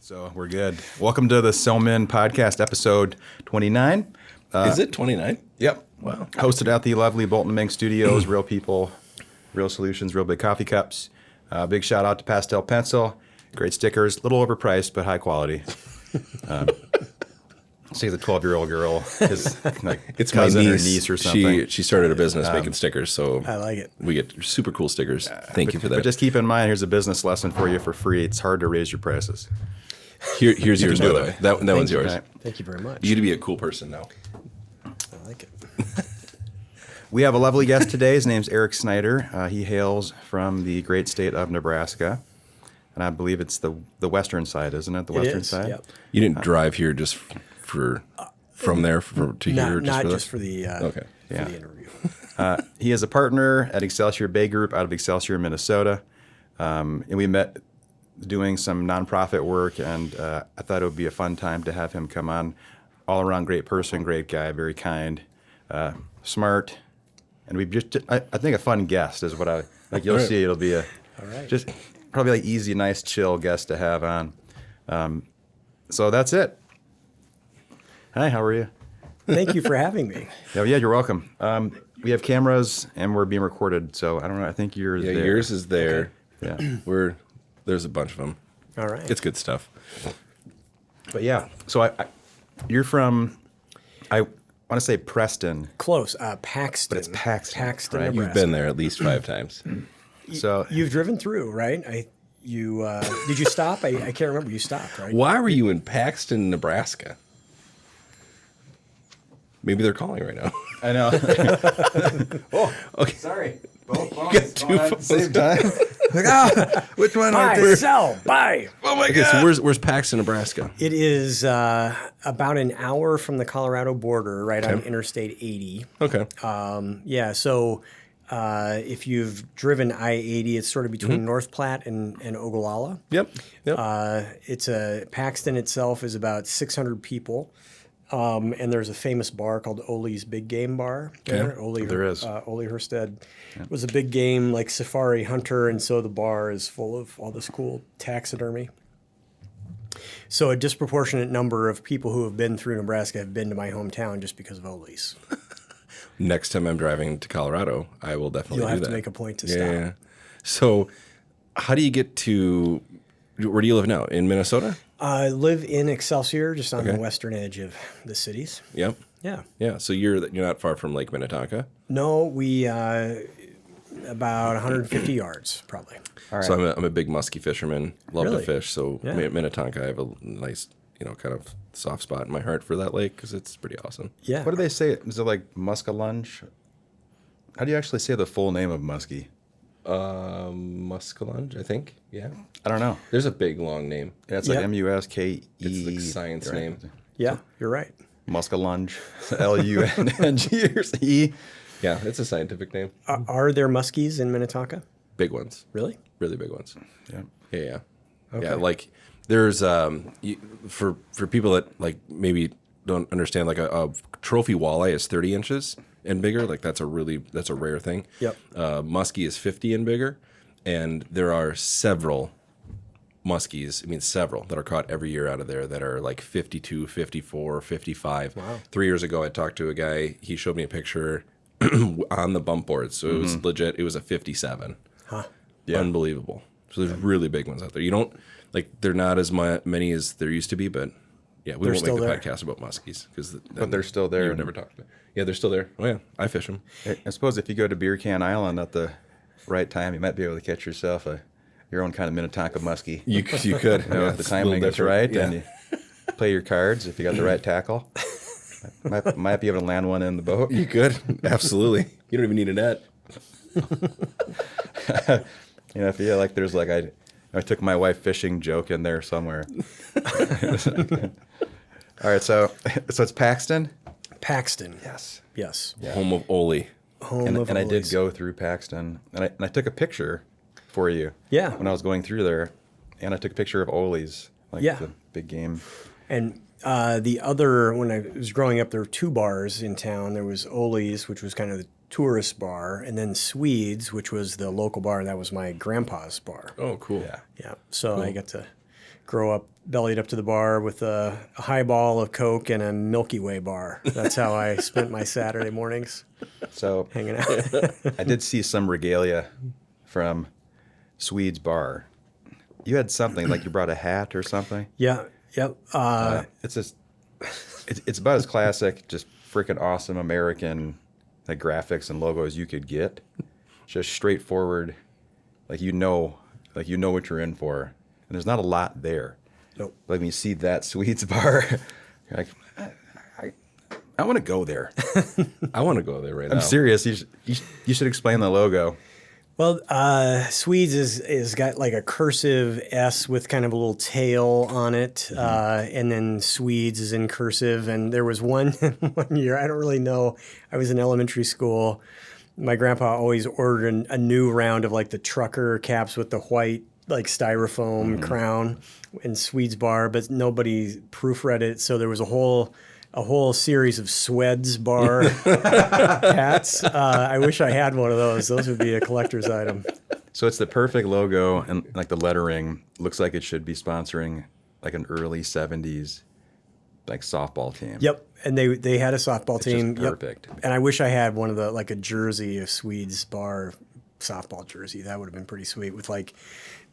So we're good. Welcome to the Selman Podcast, episode 29. Is it 29? Yep. Wow. Hosted at the lovely Bolton Mink Studios. Real people, real solutions, real big coffee cups. Big shout out to Pastel Pencil. Great stickers. A little overpriced, but high quality. Say the 12-year-old girl, his It's my cousin niece. or niece or something. She started a business making stickers, so I like it. we get super cool stickers. Thank you for that. But just keep in mind, here's a business lesson for you for free. It's hard to raise your prices. Here's yours, by the way. That one's yours. Okay. Thank you very much. You get to be a cool person now. I like it. We have a lovely guest today. His name's Eric Snyder. He hails from the great state of Nebraska. And I believe it's the western side, isn't it? The western side? Yep. You didn't drive here just from there to here? Not for just for the Okay. for Yeah. the interview. He is a partner at Excelsior Bay Group out of Excelsior, Minnesota. And we met doing some nonprofit work, and I thought it would be a fun time to have him come on. All around great person, great guy, very kind, smart, and I think a fun guest is what I like. You'll see, it'll be All right. just probably like easy, nice, chill guest to have on. So that's it. Hi, how are you? Thank you for having me. Yeah, you're welcome. We have cameras and we're being recorded, so I don't know. I think yours. Yeah, there. yours is there. Yeah, There's a bunch of them. All right. It's good stuff. but yeah. So you're from. I want to say Preston. Close. Paxton. But it's Paxton, Paxton, right? Nebraska. You've been there at least 5 times. So You've driven through, right? Did you stop? I can't remember. You stopped, right? Why were you in Paxton, Nebraska? Maybe they're calling right now. I know. Oh, Okay. sorry. Both phones got two going on at the same time. Which one? Buy, sell, buy. Oh my Okay, god! so where's Paxton, Nebraska? It is about an hour from the Colorado border, right on Interstate 80. Okay. Yeah, so if you've driven I-80, it's sort of between North Platte and Ogallala. Yep. Paxton itself is about 600 people. And there's a famous bar called Ole's Big Game Bar. There, there is. Ole Herstead was a big game, like safari hunter, and so the bar is full of all this cool taxidermy. So a disproportionate number of people who have been through Nebraska have been to my hometown just because of Ole's. Next time I'm driving to Colorado, I will definitely You'll do have that. to make a point to Yeah, stop. yeah. So, how do you get to? Where do you live now? In Minnesota? I live in Excelsior, just on the western edge of the cities. Yep. Yeah. Yeah. So you're not far from Lake Minnetonka. No, we about 150 yards probably. All right. So I'm a big muskie fisherman. Love to Really? fish. So Yeah. Minnetonka, I have a nice, kind of soft spot in my heart for that lake because it's pretty awesome. Yeah. What do they say? Is it like muskellunge? How do you actually say the full name of muskie? Muskellunge, I think. Yeah. I don't know. There's a big long name. Yeah, it's like Yeah. M-U-S-K-E. It's the science name. Yeah, you're right. Muskellunge. L-U-N-N-G or E. Yeah, it's a scientific name. Are there muskies in Minnetonka? Big ones. Really? Really big ones. Yeah. Yeah, yeah. Okay. Yeah, like there's for people that like maybe don't understand, like a trophy walleye is 30 inches and bigger. Like that's a rare thing. Yep. Muskie is 50 and bigger, and there are several muskies, several that are caught every year out of there that are like 52, 54, 55. Wow. 3 years ago, I talked to a guy. He showed me a picture on the bump board. So it was legit. It was a 57. Huh. Yeah. Unbelievable. So there's really big ones out there. You don't they're not as many as there used to be, but yeah, we They're won't make still the there. podcast about muskies because But they're still there. You would never talk to them. Yeah, they're still there. Oh yeah, I fish them. I suppose if you go to Beer Can Island at the right time, you might be able to catch yourself your own kind of Minnetonka muskie. You could. You know, if the timing is right and you play your cards, if you got the right tackle, might be able to land one in the boat. You could. Absolutely. You don't even need a net. If you like, there's like I took my wife fishing joke in there somewhere. All right, so it's Paxton. Paxton. Yes. Yes. Home of Ole. Home And of I did Ole's. go through Paxton, and I took a picture for you. Yeah. When I was going through there, and I took a picture of Ole's, like Yeah. the big game. And when I was growing up, there were 2 bars in town. There was Ole's, which was kind of the tourist bar, and then Swedes, which was the local bar, and that was my grandpa's bar. Oh, cool. Yeah. Yeah. So I got to grow up bellied up to the bar with a highball of Coke and a Milky Way bar. That's how I spent my Saturday mornings, So hanging out. I did see some regalia from Swede's bar. You had something, like you brought a hat or something. Yeah, yep. It's just, it's about as classic, just freaking awesome American like graphics and logos you could get. Just straightforward, like you know what you're in for. And there's not a lot there. Nope. Like when you see that Swedes bar, you're like, I want to go there. I want to go there right now. I'm serious. You should explain the logo. Well, Swedes is got like a cursive S with kind of a little tail on it, and then Swedes is in cursive. And there was one year, I don't really know, I was in elementary school. My grandpa always ordered a new round of like the trucker caps with the white like styrofoam crown and Swedes bar, but nobody proofread it, so there was a whole series of Sweds bar hats. I wish I had one of those. Those would be a collector's item. So it's the perfect logo, and like the lettering looks like it should be sponsoring like an early '70s like softball team. Yep, and they had a softball team. Just perfect. Yep. And I wish I had one of the like a jersey of Swedes bar softball jersey. That would have been pretty sweet with like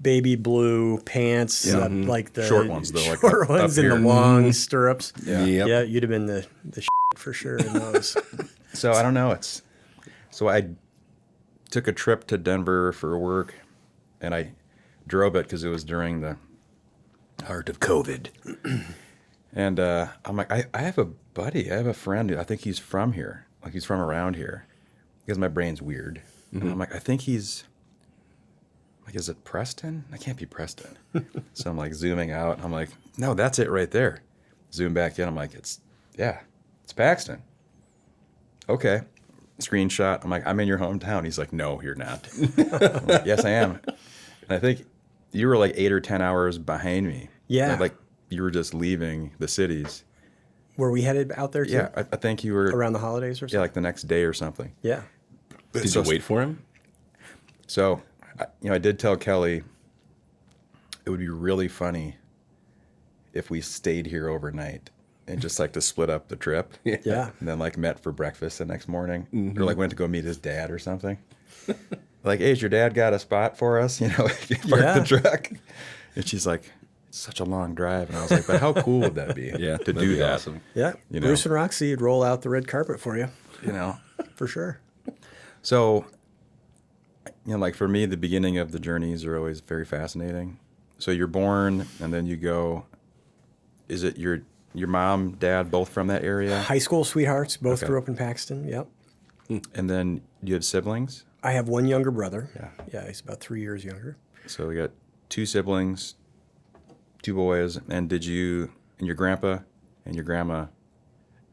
baby blue pants, like the short ones though, like short up ones and the here. long stirrups. Yeah. Yep. Yeah, you'd have been the shit for sure in those. So I don't know. So I took a trip to Denver for work, and I drove it because it was during the heart of COVID. And I'm like, I have a buddy, I have a friend. I think he's from here, like he's from around here, because my brain's weird. And I'm like, I think he's like, is it Preston? That can't be Preston. So I'm like zooming out. I'm like, no, that's it right there. Zoom back in. I'm like, it's Paxton. Okay. Screenshot. I'm like, I'm in your hometown. He's like, no, you're not. I'm like, yes, I am. And I think you were like 8 or 10 hours behind me. Yeah. Like you were just leaving the cities. Were we headed out there too? Yeah. I think you were Around the holidays or something? Yeah, like the next day or something. Yeah. Did you wait for him? So, I did tell Kelly it would be really funny if we stayed here overnight and just like to split up the trip. Yeah. And then like met for breakfast the next morning, or like went to go meet his dad or something. Like, hey, has your dad got a spot for us? Park the truck. And she's like, it's such a long drive. And I was like, but how cool would that be? Yeah, to do that. Awesome. Yeah. Bruce and Roxy would roll out the red carpet for you. For sure. So, like for me, the beginning of the journeys are always very fascinating. So you're born, and then you go. Is it your mom, dad, both from that area? High school sweethearts, both Okay. grew up in Paxton. Yep. And then you had siblings. I have one younger brother. Yeah. Yeah, he's about 3 years younger. So we got 2 siblings, 2 boys. And did you and your grandpa and your grandma?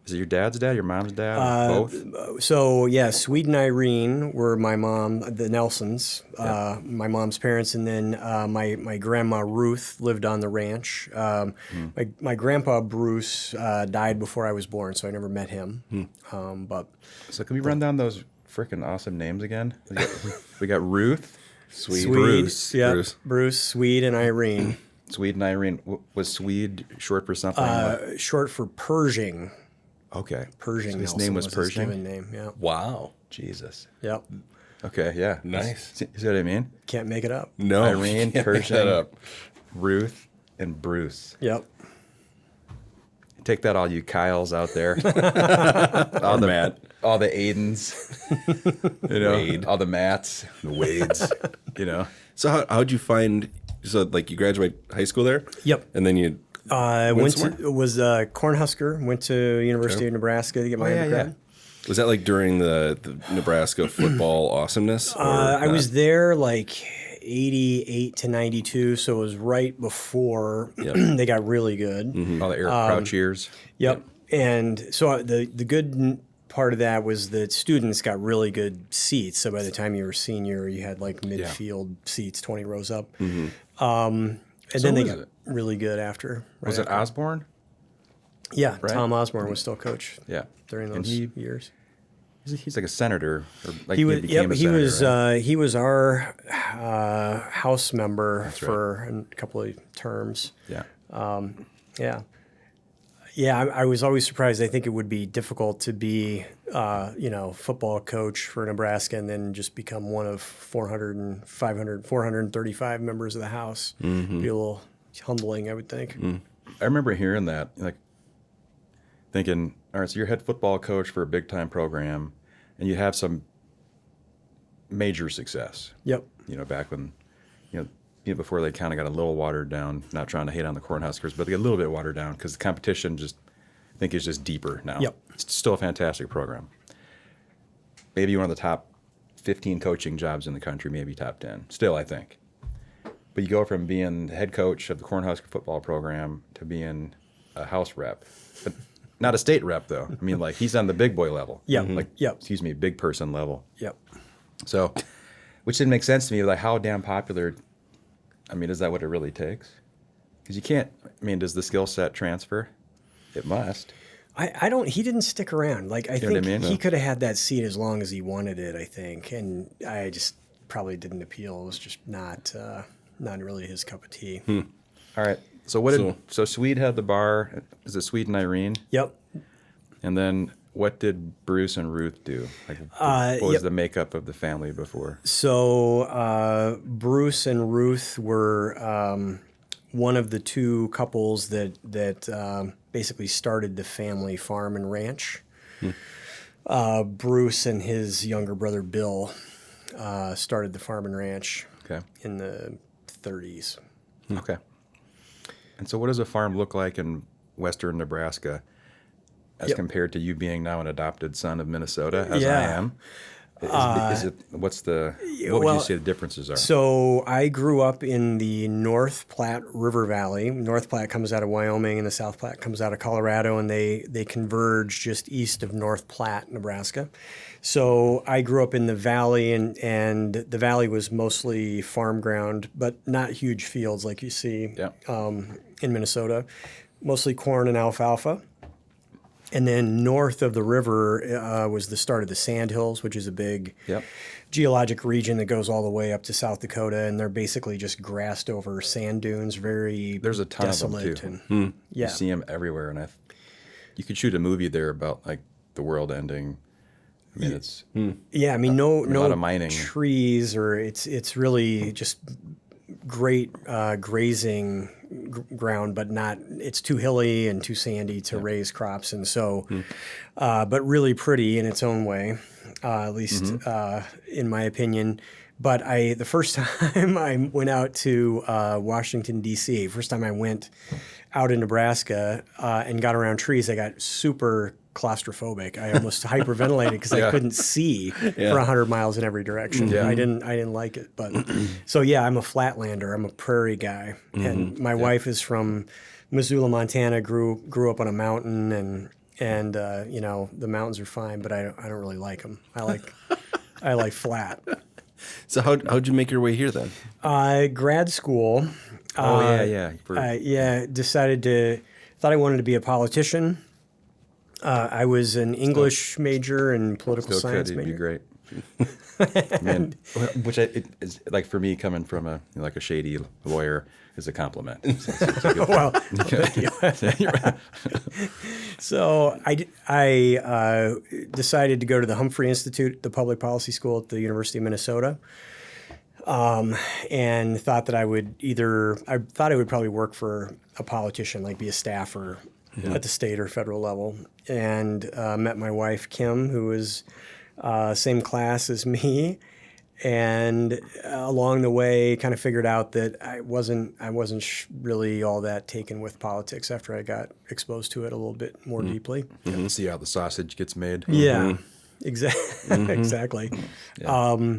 Is it your dad's dad, your mom's dad, both? So, yeah, Swede and Irene were my mom, the Nelsons, my mom's parents. And then my grandma Ruth lived on the ranch. My grandpa Bruce died before I was born, so I never met him. But So can we run down those freaking awesome names again? We got Ruth, Swede, Bruce, yeah, Bruce, Swede, and Irene. Swede and Irene. Was Swede short for something? Short for Pershing. Okay. Pershing. So his Nelson name was his Pershing? given name, yeah. Wow. Jesus. Yep. Okay, yeah. Nice. See what I mean? Can't make it up. No. Irene, can't make Pershing, that up. Ruth, and Bruce. Yep. Take that, all you Kyles out there. All the Matt. All the Aidens. Wade. All the Matts, the Wades. So how'd you find? So like you graduate high school there? Yep. And then you Was Cornhusker, went to University of Nebraska to get my undergrad. was that like during the Nebraska football awesomeness? or I not? was there like 88 to 92, so it was right before they got really good. All the Eric Crouch years. Yep. And so the good part of that was that students got really good seats. So by the time you were senior, you had like midfield seats, 20 rows up. And then they was got it? really good after. Was it Osborne? Yeah, right? Tom Osborne was still coach Yeah. during And those years. He's He's like a senator, or like He was. became Yep. a He senator, was. right? He was our House member right. for a couple of terms. Yeah. Yeah. Yeah, I was always surprised. I think it would be difficult to be, football coach for Nebraska and then just become one of 435 members of the House. Mm-hmm. Be a little humbling, I would think. I remember hearing that, like, thinking, all right, so you're head football coach for a big time program, and you have some major success. Yep. Back when, before they kind of got a little watered down. Not trying to hate on the Cornhuskers, but they got a little bit watered down because the competition I think is just deeper now. Yep. It's still a fantastic program. Maybe one of the top 15 coaching jobs in the country, maybe top 10. Still, I think. But you go from being the head coach of the Cornhusker football program to being a House rep, but not a state rep though. I mean, like he's on the big boy level. Yep. Yep. Excuse me, big person level. Yep. So, which didn't make sense to me. Like, how damn popular? I mean, is that what it really takes? Because you can't. I mean, does the skill set transfer? It must. I don't. He didn't stick around. Like I You know think what I mean? he No. could have had that seat as long as he wanted it. I think, and I just probably didn't appeal. It was just not really his cup of tea. All right. So what did so Swede had the bar? Is it Swede and Irene? Yep. And then what did Bruce and Ruth do? Like, what was yep. the makeup of the family before? So Bruce and Ruth were one of the two couples that basically started the family farm and ranch. Bruce and his younger brother Bill started the farm and ranch Okay. in the 30s. Okay. And so what does a farm look like in western Nebraska as Yep. compared to you being now an adopted son of Minnesota, as I Yeah. am? Is it what would well, you say the differences are? So I grew up in the North Platte River Valley. North Platte comes out of Wyoming and the South Platte comes out of Colorado, and they converge just east of North Platte, Nebraska. So I grew up in the valley, and the valley was mostly farm ground, but not huge fields like you see Yeah. in Minnesota. Mostly corn and alfalfa. And then north of the river was the start of the Sandhills, which is a big Yep. geologic region that goes all the way up to South Dakota, and they're basically just grassed over sand dunes, very There's a ton of them, desolate. too. And, yeah, You see them everywhere, and you could shoot a movie there about like the world ending. I mean, it's yeah. I mean, no lot of mining. trees, or it's really just great grazing ground, but not. It's too hilly and too sandy to raise crops, and so, but really pretty in its own way, at least in my opinion. But the first time I went out to Washington D.C., first time I went out in Nebraska and got around trees, I got super claustrophobic. I almost hyperventilated because I couldn't see for 100 miles in every direction. Yeah. I didn't like it. But so yeah, I'm a flatlander. I'm a prairie guy, and my wife is from Missoula, Montana. Grew up on a mountain, and the mountains are fine, but I don't really like them. I like flat. So how'd you make your way here then? Grad school. Decided thought I wanted to be a politician. I was an English major and political still science could. It'd be major. great. Man, it is like for me coming from a shady lawyer is a compliment. So it's a good Well, thank you. So I decided to go to the Humphrey Institute, the public policy school at the University of Minnesota, and thought that I would probably work for a politician, like be a staffer at the state or federal level, and met my wife Kim, who was same class as me. And along the way, kind of figured out that I wasn't really all that taken with politics after I got exposed to it a little bit more deeply. See how the sausage gets made. Yeah, exactly. Yeah.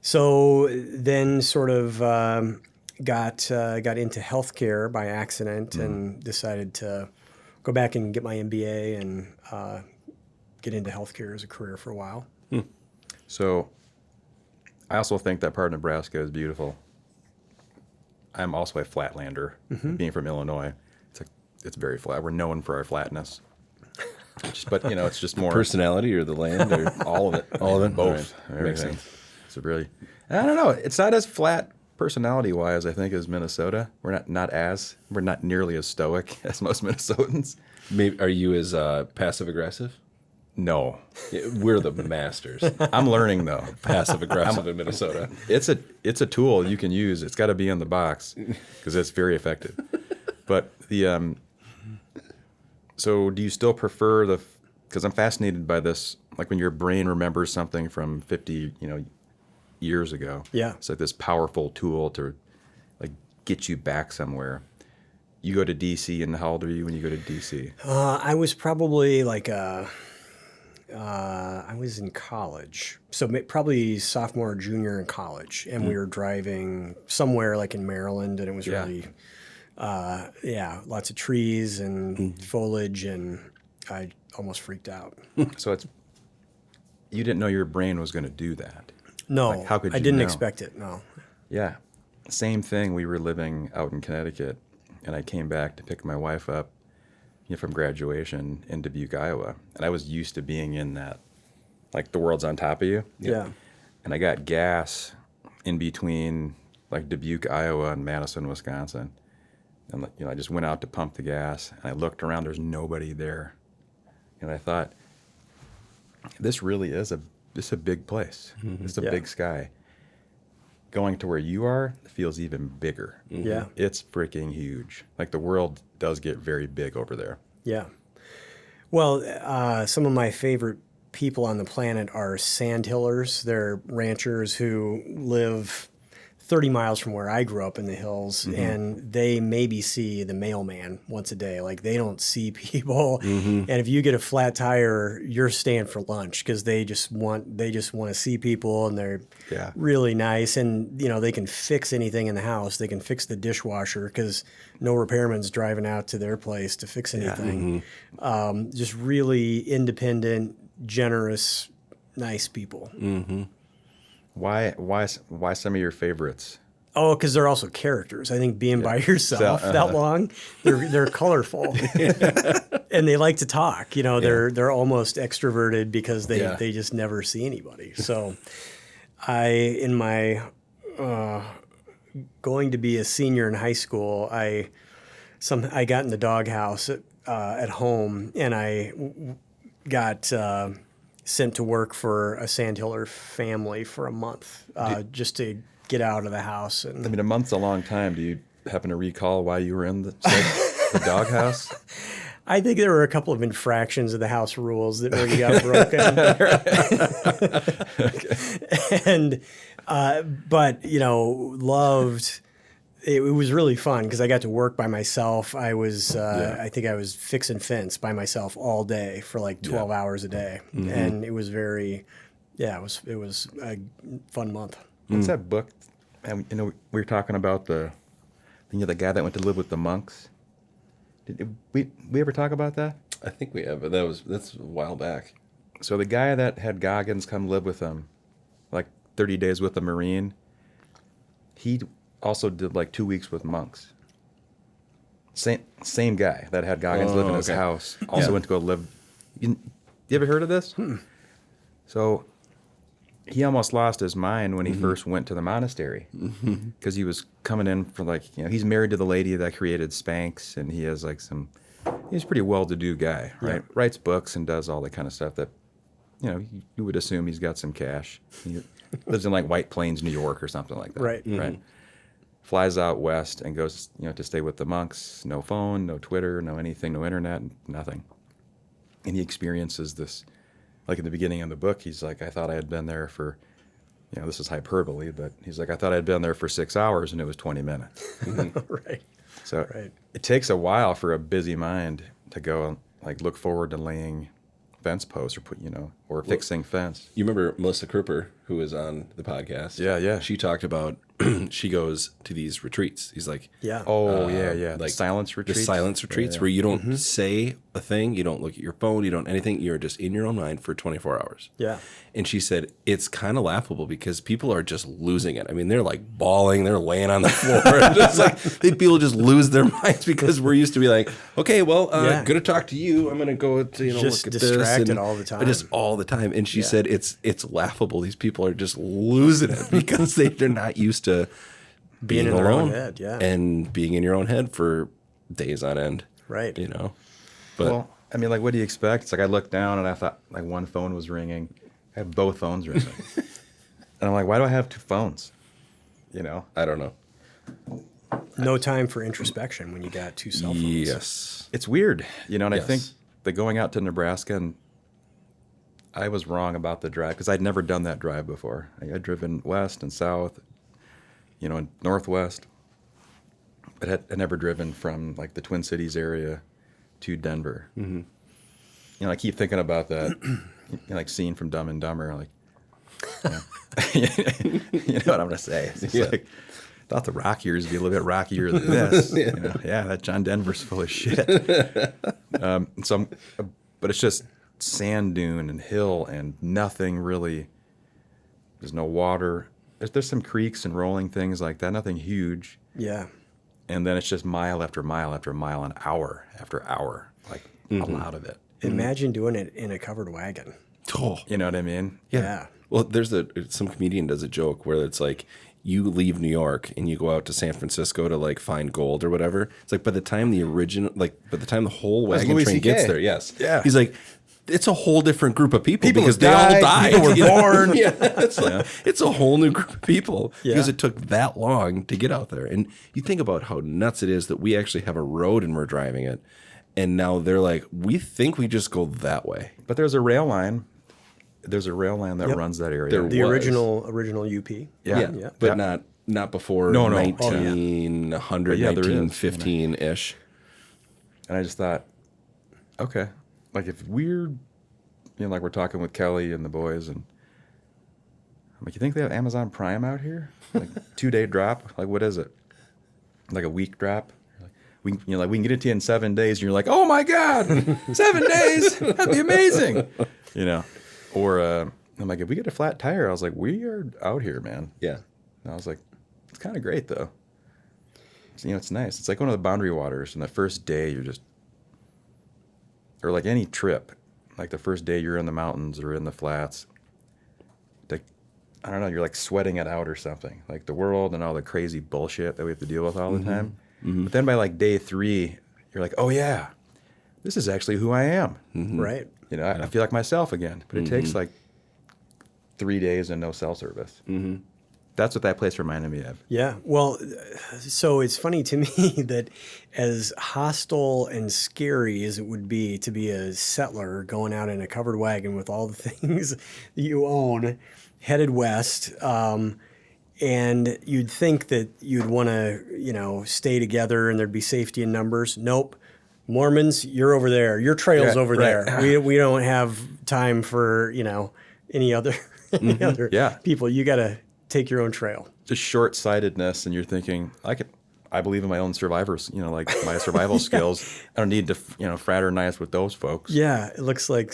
So then, sort of got into healthcare by accident, and decided to go back and get my MBA and get into healthcare as a career for a while. So I also think that part of Nebraska is beautiful. I'm also a flatlander, being from Illinois. It's very flat. We're known for our flatness. But it's just more Personality or the land or all of it. all of it? Both. All right. Makes Everything. sense. It's really, I don't know. It's not as flat personality-wise, I think, as Minnesota. We're not nearly as stoic as most Minnesotans. Maybe are you as passive aggressive? No, We're the masters. I'm learning though. Passive aggressive in Minnesota. It's a tool you can use. It's got to be in the box because it's very effective. But so do you still prefer because I'm fascinated by this, like when your brain remembers something from 50, years ago. Yeah. It's like this powerful tool to like get you back somewhere. You go to DC, and how old are you when you go to DC? I was probably like I was in college, so probably sophomore or junior in college, and we were driving somewhere like in Maryland, and it was really, lots of trees and foliage, and I almost freaked out. So you didn't know your brain was going to do that. No, Like, how could I you didn't know? expect it. No. Yeah. Same thing. We were living out in Connecticut, and I came back to pick my wife up from graduation in Dubuque, Iowa. And I was used to being in that, like the world's on top of you. Yeah. And I got gas in between like Dubuque, Iowa and Madison, Wisconsin. And I just went out to pump the gas, and I looked around, there's nobody there. And I thought, this really is a big place. It's a Yeah. big sky. Going to where you are feels even bigger. Yeah. It's freaking huge. Like the world does get very big over there. Yeah. Well, some of my favorite people on the planet are sandhillers. They're ranchers who live 30 miles from where I grew up in the hills, and they maybe see the mailman once a day. Like they don't see people. And if you get a flat tire, you're staying for lunch because they just want to see people, and they're Yeah. really nice. And they can fix anything in the house. They can fix the dishwasher because no repairman's driving out to their place to fix anything. Just really independent, generous, nice people. Why some of your favorites? Oh, because they're also characters. I think being by yourself that long, they're colorful, and they like to talk. They're almost extroverted because they just never see anybody. So, in my going to be a senior in high school, I got in the doghouse at home, and I got sent to work for a sandhiller family for a month just to get out of the house. And I mean, a month's a long time. Do you happen to recall why you were in the doghouse? I think there were a couple of infractions of the house rules that maybe got broken. And but loved. It was really fun because I got to work by myself. I was, I think I was fixing fence by myself all day for like 12 hours a day, and it was very, it was a fun month. What's that book? And we were talking about the guy that went to live with the monks. Did we ever talk about that? I think we have, but that's a while back. So the guy that had Goggins come live with him, like 30 days with a Marine, he also did like 2 weeks with monks. Same guy that had Goggins live in his house also went to go live. You ever heard of this? So he almost lost his mind when he first went to the monastery because he was coming in for he's married to the lady that created Spanx, and he has he's a pretty well-to-do guy, right? Writes books and does all the kind of stuff that, you would assume he's got some cash. He lives in White Plains, New York or something like that. Right. Right. Flies out west and goes, to stay with the monks. No phone, no Twitter, no anything, no internet, nothing. And he experiences this, in the beginning of the book, he's like, I thought I had been there for, this is hyperbole, but he's like, I thought I'd been there for 6 hours, and it was 20 minutes. Right. So it takes a while for a busy mind to go and look forward to laying fence posts or or fixing fence. You remember Melissa Kruper, who was on the podcast? Yeah. She talked about she goes to these retreats. He's like, Yeah. Oh, yeah. like Silence the retreats. silence retreats where you don't say a thing, you don't look at your phone, you don't anything. You're just in your own mind for 24 hours. Yeah. And she said it's kind of laughable because people are just losing it. I mean, they're like bawling, they're laying on the floor. Just like people just lose their minds because we're used to be like, okay, well, good to talk to you. I'm gonna go to Just look at distracted this and all the time. just all the time. And she said it's laughable. These people are just losing it because they're not used to being in their alone own head, yeah. and being in your own head for days on end. Right. You know, but Well, I mean, like, what do you expect? It's like I looked down and I thought like one phone was ringing. I had both phones ringing, and I'm like, why do I have two phones? You know, I don't know. No time for introspection when you got two cell phones. Yes. it's weird, you know. And I think Yes. that going out to Nebraska, and I was wrong about the drive because I'd never done that drive before. I'd driven west and south, you know, and northwest, but had never driven from like the Twin Cities area to Denver. Mm-hmm. You know, I keep thinking about that, you know, like scene from Dumb and Dumber, like, you know, you know what I'm gonna say? It's just like, thought the rock years would be a little bit rockier than this. You know? Yeah, that John Denver's full of shit. But it's just sand dune and hill and nothing really. There's no water. There's some creeks and rolling things like that. Nothing huge. Yeah. And then it's just mile after mile after mile, and hour after hour, like a lot of it. Imagine doing it in a covered wagon. Oh. You know what I mean? Yeah. Well, there's some comedian does a joke where it's like you leave New York and you go out to San Francisco to like find gold or whatever. It's like by the time the whole wagon Louis train CK. gets there, yes, Yeah. he's like, it's a whole different group of people People because have they all died, died. people were you know? born. Yeah, it's like, it's a whole new group of people Yeah. because it took that long to get out there. And you think about how nuts it is that we actually have a road and we're driving it, and now they're like, we think we just go that way. But there's a rail line. There's a rail line that Yep. runs that area. There The was. original UP. Yeah. Yeah. But Yeah. not before No, no. 1900, But yeah, there is, 1915-ish. And I just thought, okay, like if we're, you know, like we're talking with Kelly and the boys, and I'm like, you think they have Amazon Prime out here? Like 2-day drop? Like what is it? Like a week drop? We can get it to you in 7 days, and you're like, oh my god, 7 days? That'd be amazing. You know, or I'm like, if we get a flat tire, I was like, we are out here, man. Yeah. And I was like, it's kind of great though. So, you know, it's nice. It's like one of the boundary waters, and the first day you're just, or like any trip, like the first day you're in the mountains or in the flats, like, I don't know, you're like sweating it out or something. Like the world and all the crazy bullshit that we have to deal with all the time. Mm-hmm. But then by like day 3, you're like, oh yeah, this is actually who I am. Mm-hmm. Right. You know, I feel like myself again. But it takes like 3 days and no cell service. Mm-hmm. That's what that place reminded me of. Yeah. Well, so it's funny to me that as hostile and scary as it would be to be a settler going out in a covered wagon with all the things that you own, headed west, and you'd think that you'd want to, you know, stay together and there'd be safety in numbers. Nope. Mormons, you're over there. Your trail's Yeah, over right. there. We don't have time for, you know, any other other Yeah. people. You got to take your own trail. Just short-sightedness, and you're thinking, I believe in my own survivors, you know, like my survival skills. I don't need to, you know, fraternize with those folks. Yeah, it looks like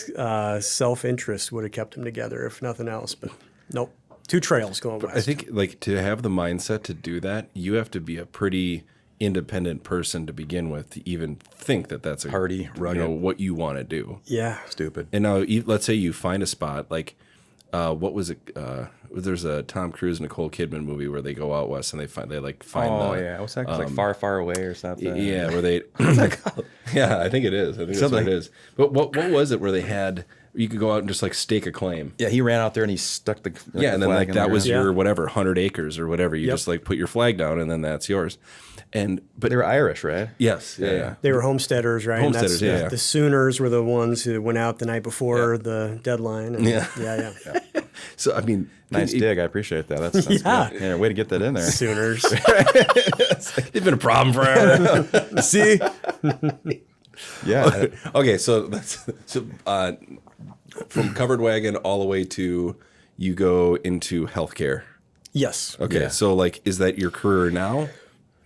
self-interest would have kept them together, if nothing else. But nope, 2 trails going west. I think like to have the mindset to do that, you have to be a pretty independent person to begin with to even think that that's a Hardy, rugged. you know, what you want to do. Yeah, Stupid. And now, let's say you find a spot like, what was it? There's a Tom Cruise Nicole Kidman movie where they go out west and they find Oh, yeah. What's that? Like Far, Far Away or something? yeah, where they what's that called? Yeah, I think it is. I think that's what it is. But what was it where they had you could go out and just like stake a claim? Yeah, he ran out there and he stuck the Yeah, and then flag like in that the was ground. your whatever 100 acres or whatever. You Yep. just like put your flag down and then that's yours. But They were Irish, right? yes, yeah. they were homesteaders, right? And Homesteaders, yeah. The Sooners were the ones who went out the night before the deadline. And yeah. So I mean, Nice dig. I appreciate that. That's Yeah. good. Yeah, way to get that in there. Sooners. it's been a problem forever. See? Yeah. Okay, so from covered wagon all the way to you go into healthcare. Yes. Okay, Yeah. so like, is that your career now?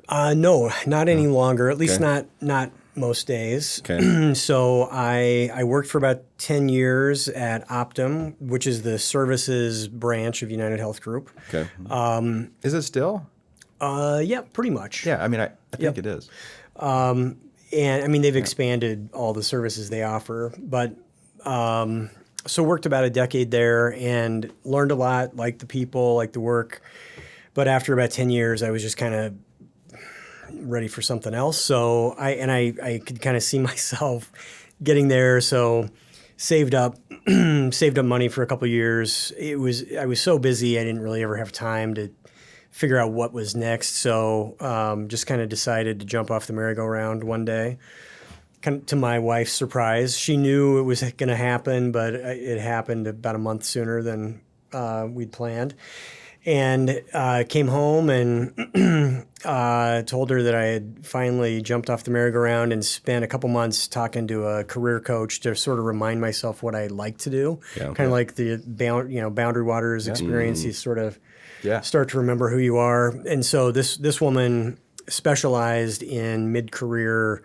No, not any longer. At least not most days. Okay. So I worked for about 10 years at Optum, which is the services branch of UnitedHealth Group. Okay. Is it still? Yeah, pretty much. Yeah, I mean, I think it is. And I mean, they've expanded all the services they offer, but so worked about a decade there and learned a lot, liked the people, liked the work. But after about 10 years, I was just kind of ready for something else. So I could kind of see myself getting there. So saved up money for a couple of years. I was so busy, I didn't really ever have time to figure out what was next. So just kind of decided to jump off the merry-go-round one day. Kind of to my wife's surprise, she knew it was going to happen, but it happened about a month sooner than we'd planned. And came home and told her that I had finally jumped off the merry-go-round and spent a couple months talking to a career coach to sort of remind myself what I like to do. Yeah. Kind of like the Boundary Waters experience. You sort of start to remember who you are. And so this woman specialized in mid-career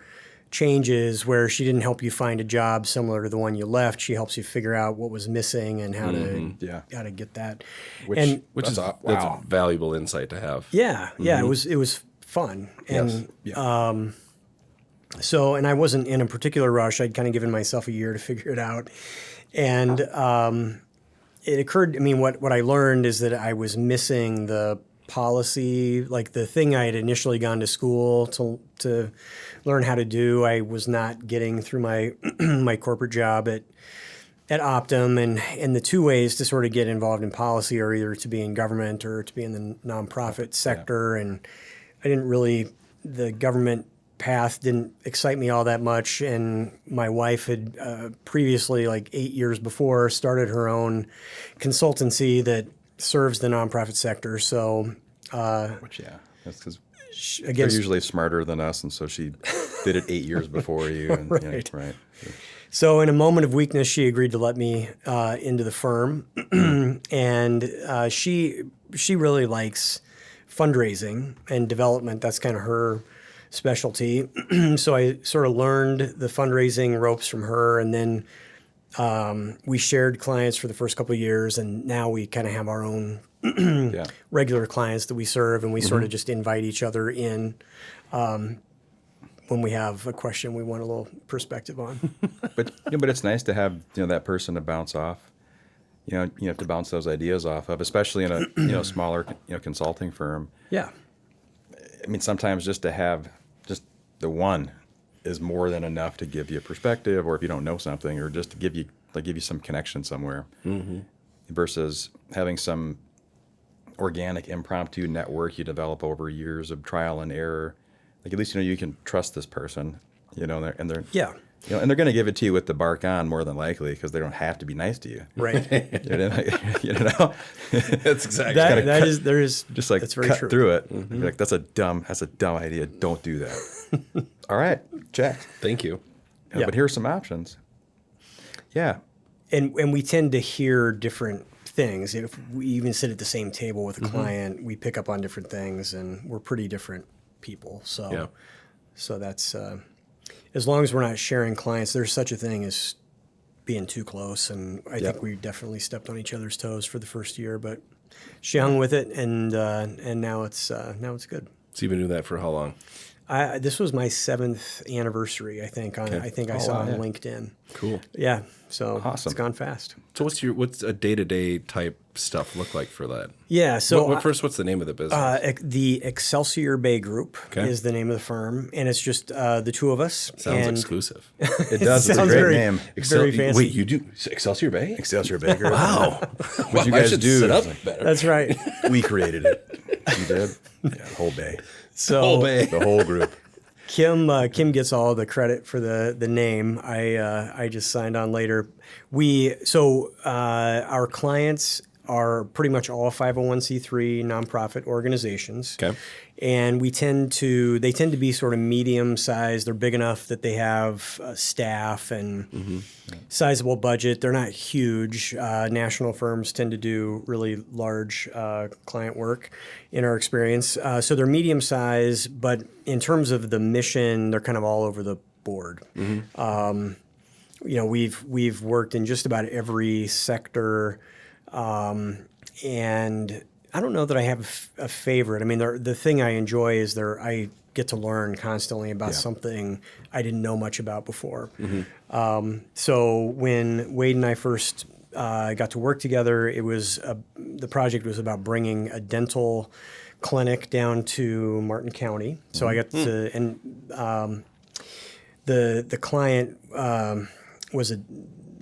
changes where she didn't help you find a job similar to the one you left. She helps you figure out what was missing and how to get that. Which is that's valuable insight to have. Yeah, it was fun. And so I wasn't in a particular rush. I'd kind of given myself a year to figure it out. And it occurred, I mean, what I learned is that I was missing the policy, like the thing I had initially gone to school to learn how to do, I was not getting through my my corporate job at Optum. And the two ways to sort of get involved in policy are either to be in government or to be in the nonprofit sector. And I didn't really, the government path didn't excite me all that much. And my wife had previously, like 8 years before, started her own consultancy that serves the nonprofit sector. So, that's because they're usually smarter than us, and so she did it 8 years before you. And, right. Right. So, in a moment of weakness, she agreed to let me into the firm, and she really likes fundraising and development. That's kind of her specialty. So I sort of learned the fundraising ropes from her, and then we shared clients for the first couple of years, and now we kind of have our own regular clients that we serve, and we sort of just invite each other in when we have a question we want a little perspective on. But it's nice to have that person to bounce off. You have to bounce those ideas off of, especially in a smaller consulting firm. Yeah. I mean, sometimes just to have just the one is more than enough to give you a perspective, or if you don't know something, or just to give you some connection somewhere, versus having some organic, impromptu network you develop over years of trial and error. Like, at least you can trust this person, and they're and they're going to give it to you with the bark on, more than likely, because they don't have to be nice to you. Right. That's exactly just like that's very cut true. through it. Be like, that's a dumb idea. Don't do that. All right, check. Thank you. But here's some options. Yeah. And we tend to hear different things. If we even sit at the same table with a client, we pick up on different things, and we're pretty different people. So that's as long as we're not sharing clients, there's such a thing as being too close. And I think we definitely stepped on each other's toes for the first year, but she hung with it, and now it's good. So you've been doing that for how long? This was my 7th anniversary, I think. I saw on LinkedIn. Cool. Yeah. So awesome. It's gone fast. So what's a day-to-day type stuff look like for that? Yeah. So what's the name of the business? The Excelsior Bay Group is the name of the firm, and it's just the two of us. Sounds exclusive. It does. It's a great name. Very fancy. Wait, you do Excelsior Bay? Excelsior Bay Group. Wow. What you guys do? Set up better. That's right. We created it. You did? Yeah, the whole bay. So Whole Bay. The whole group. Kim gets all the credit for the name. I just signed on later. Our clients are pretty much all 501c3 nonprofit organizations. Okay. And they tend to be sort of medium sized. They're big enough that they have staff and sizable budget. They're not huge. National firms tend to do really large client work in our experience. So they're medium sized, but in terms of the mission, they're kind of all over the board. We've worked in just about every sector, and I don't know that I have a favorite. I mean, the thing I enjoy is I get to learn constantly about something I didn't know much about before. So when Wade and I first got to work together, the project was about bringing a dental clinic down to Martin County. So I got to, and the client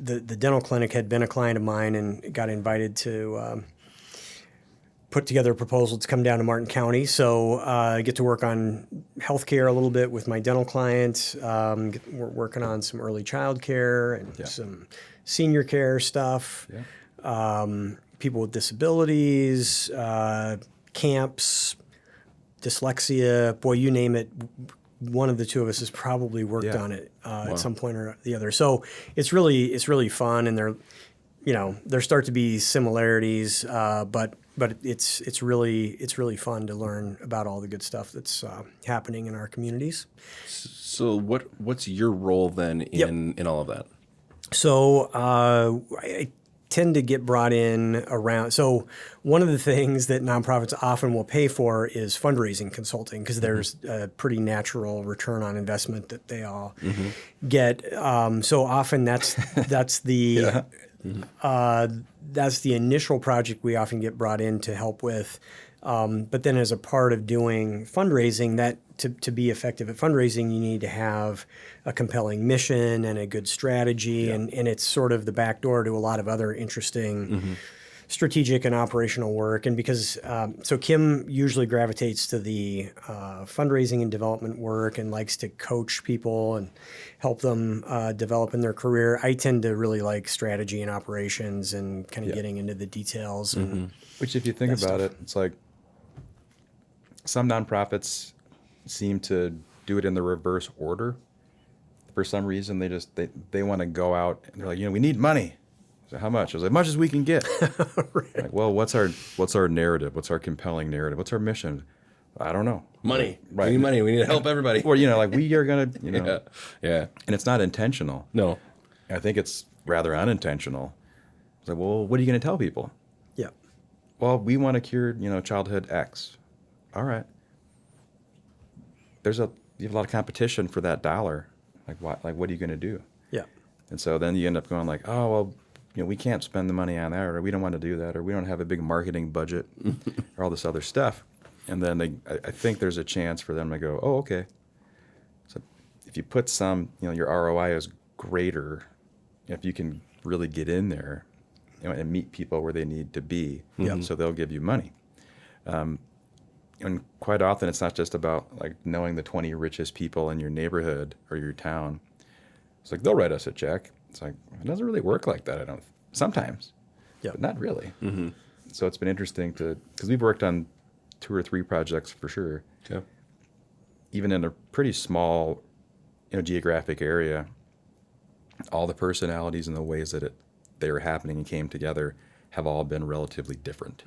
the dental clinic had been a client of mine and got invited to put together a proposal to come down to Martin County. So I get to work on healthcare a little bit with my dental clients. We're working on some early child care and some senior care stuff, people with disabilities, camps, dyslexia, boy, you name it. One of the two of us has probably worked on it at some point or the other. So it's really fun, and there start to be similarities, but it's really fun to learn about all the good stuff that's happening in our communities. So what's your role then in all of that? So I tend to get brought in around. So one of the things that nonprofits often will pay for is fundraising consulting, because there's a pretty natural return on investment that they all get. So often that's the that's the initial project we often get brought in to help with. But then as a part of doing fundraising, that to be effective at fundraising, you need to have a compelling mission and a good strategy. And it's sort of the back door to a lot of other interesting strategic and operational work. And because, so Kim usually gravitates to the fundraising and development work and likes to coach people and help them develop in their career. I tend to really like strategy and operations and kind of getting into the details. And Which, if you think about it, it's like some nonprofits seem to do it in the reverse order. For some reason, they want to go out and they're like, we need money. So how much? I was like, much as we can get. Right. Like, well, what's our narrative? What's our compelling narrative? What's our mission? I don't know. Money. Right. We need money. We need to help everybody. Or like we are gonna, Yeah. and it's not intentional. No. I think it's rather unintentional. It's like, well, what are you going to tell people? Yeah. Well, we want to cure, childhood X. All right. You have a lot of competition for that dollar. What are you going to do? Yeah. And so then you end up going like, oh, well, we can't spend the money on that, or we don't want to do that, or we don't have a big marketing budget, or all this other stuff. And then I think there's a chance for them to go, oh, okay. So if you put some, your ROI is greater, if you can really get in there, and meet people where they need to be, so they'll give you money. And quite often, it's not just about like knowing the 20 richest people in your neighborhood or your town. It's like they'll write us a check. It's like it doesn't really work like that. Sometimes, but not really. So it's been interesting because we've worked on 2 or 3 projects for sure. Okay. Even in a pretty small, geographic area, all the personalities and the ways that they were happening and came together have all been relatively different.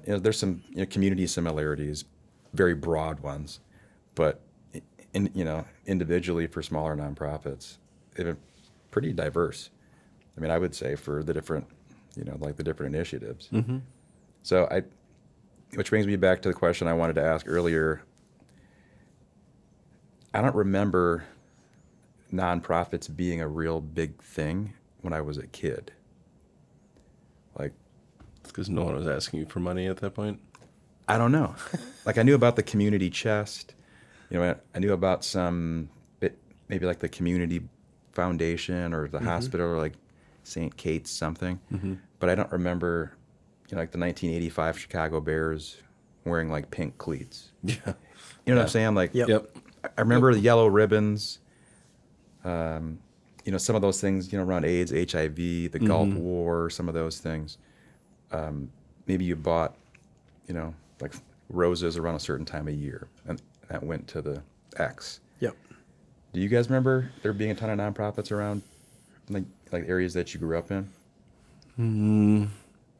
There's some community similarities, very broad ones, but individually for smaller nonprofits, they've been pretty diverse. I mean, I would say for the different, the different initiatives. So which brings me back to the question I wanted to ask earlier. I don't remember nonprofits being a real big thing when I was a kid. Like, Because no one was asking you for money at that point? I don't know. Like, I knew about the community chest. I knew about some, maybe like the community foundation or the hospital or like St. Kate's something. But I don't remember, like the 1985 Chicago Bears wearing like pink cleats. Yeah. You know what I'm saying? Like, Yep. I remember the yellow ribbons. Some of those things, around AIDS, HIV, the Gulf War, some of those things. Maybe you bought, like roses around a certain time of year, and that went to the X. Yep. Do you guys remember there being a ton of nonprofits around, like areas that you grew up in?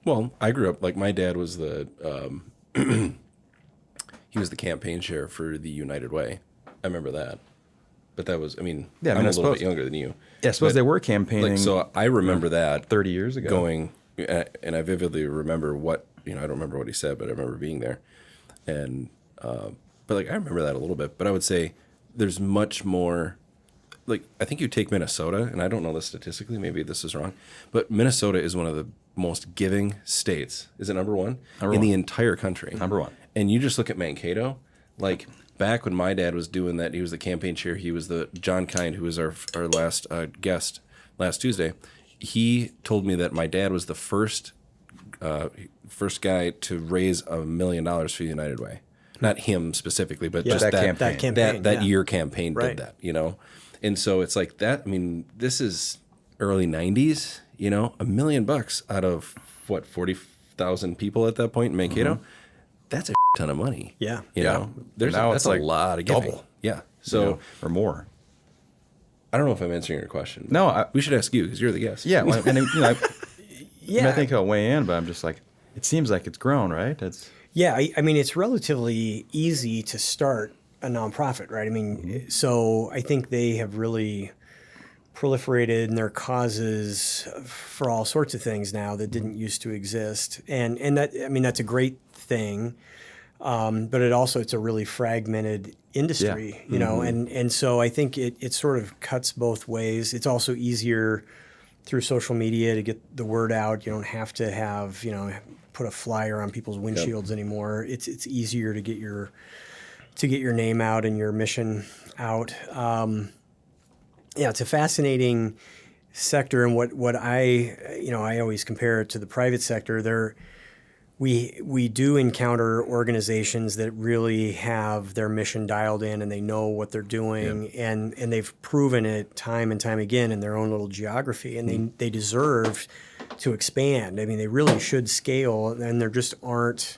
Well, I grew up, like, my dad was the he was the campaign chair for the United Way. I remember that. But that was, I mean, Yeah, I I'm mean, a I little bit suppose- younger than you. Yeah, I suppose But, they were campaigning Like, so I remember that 30 years ago. going, and I vividly remember what, I don't remember what he said, but I remember being there. And, but like, I remember that a little bit, but I would say there's much more, like, I think you take Minnesota, and I don't know this statistically, maybe this is wrong, but Minnesota is one of the most giving states. Is it number one? Number in one. the entire country. Number one. And you just look at Mankato, like, back when my dad was doing that, he was the campaign chair. He was the John Kind, who was our last guest last Tuesday. He told me that my dad was the first guy to raise $1 million for the United Way. Not him specifically, but Yeah, just that that campaign. That campaign. that yeah. year campaign Right. did that, And so it's like that. I mean, this is early 90s, $1 million out of what, 40,000 people at that point in Mankato. That's a ton of money. Yeah. There's Now that's it's like a lot of giving. double. Yeah. So or more. I don't know if I'm answering your question. No, we should ask you because you're the guest. Yeah, well, and I Yeah. think I'll weigh in, but I'm just like, it seems like it's grown, right? Yeah, I mean, it's relatively easy to start a nonprofit, right? I mean, so I think they have really proliferated in their causes for all sorts of things now that didn't used to exist, and that, I mean, that's a great thing, but it's a really fragmented industry, and so I think it sort of cuts both ways. It's also easier through social media to get the word out. You don't have to have put a flyer on people's windshields anymore. It's easier to get your name out and your mission out. It's a fascinating sector, and what I always compare it to the private sector. We do encounter organizations that really have their mission dialed in, and they know what they're doing, and they've proven it time and time again in their own little geography, and they deserve to expand. I mean, they really should scale, and there just aren't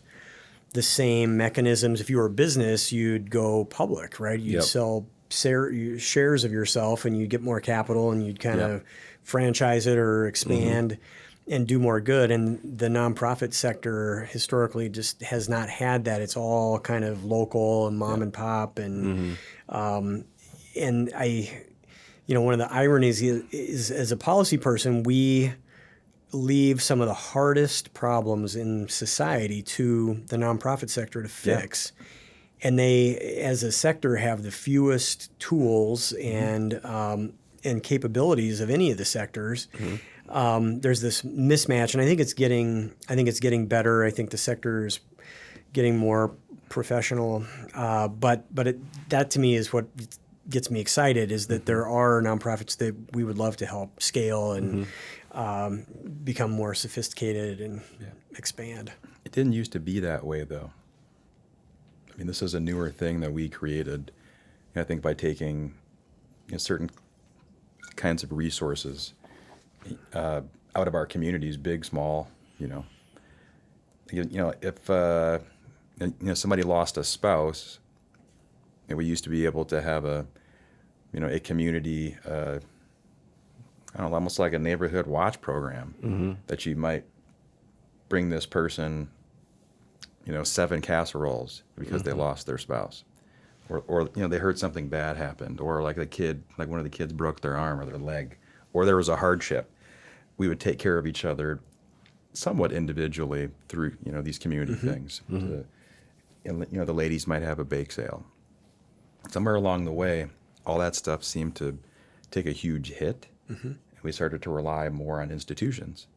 the same mechanisms. If you were a business, you'd go public, right? You'd sell shares of yourself, and you'd get more capital, and you'd kind of franchise it or expand and do more good. And the nonprofit sector historically just has not had that. It's all kind of local and mom and pop, and I, one of the ironies is as a policy person, we leave some of the hardest problems in society to the nonprofit sector to fix. And they, as a sector, have the fewest tools and capabilities of any of the sectors. There's this mismatch, and I think it's getting better. I think the sector is getting more professional. But that to me is what gets me excited, is that there are nonprofits that we would love to help scale and become more sophisticated and expand. It didn't used to be that way, though. I mean, this is a newer thing that we created, I think, by taking certain kinds of resources out of our communities, big, small. If somebody lost a spouse, we used to be able to have a community, I don't know, almost like a neighborhood watch program that you might bring this person 7 casseroles because they lost their spouse, or they heard something bad happened, or like one of the kids broke their arm or their leg, or there was a hardship. We would take care of each other somewhat individually through these community things. And the ladies might have a bake sale. Somewhere along the way, all that stuff seemed to take a huge hit, and we started to rely more on institutions.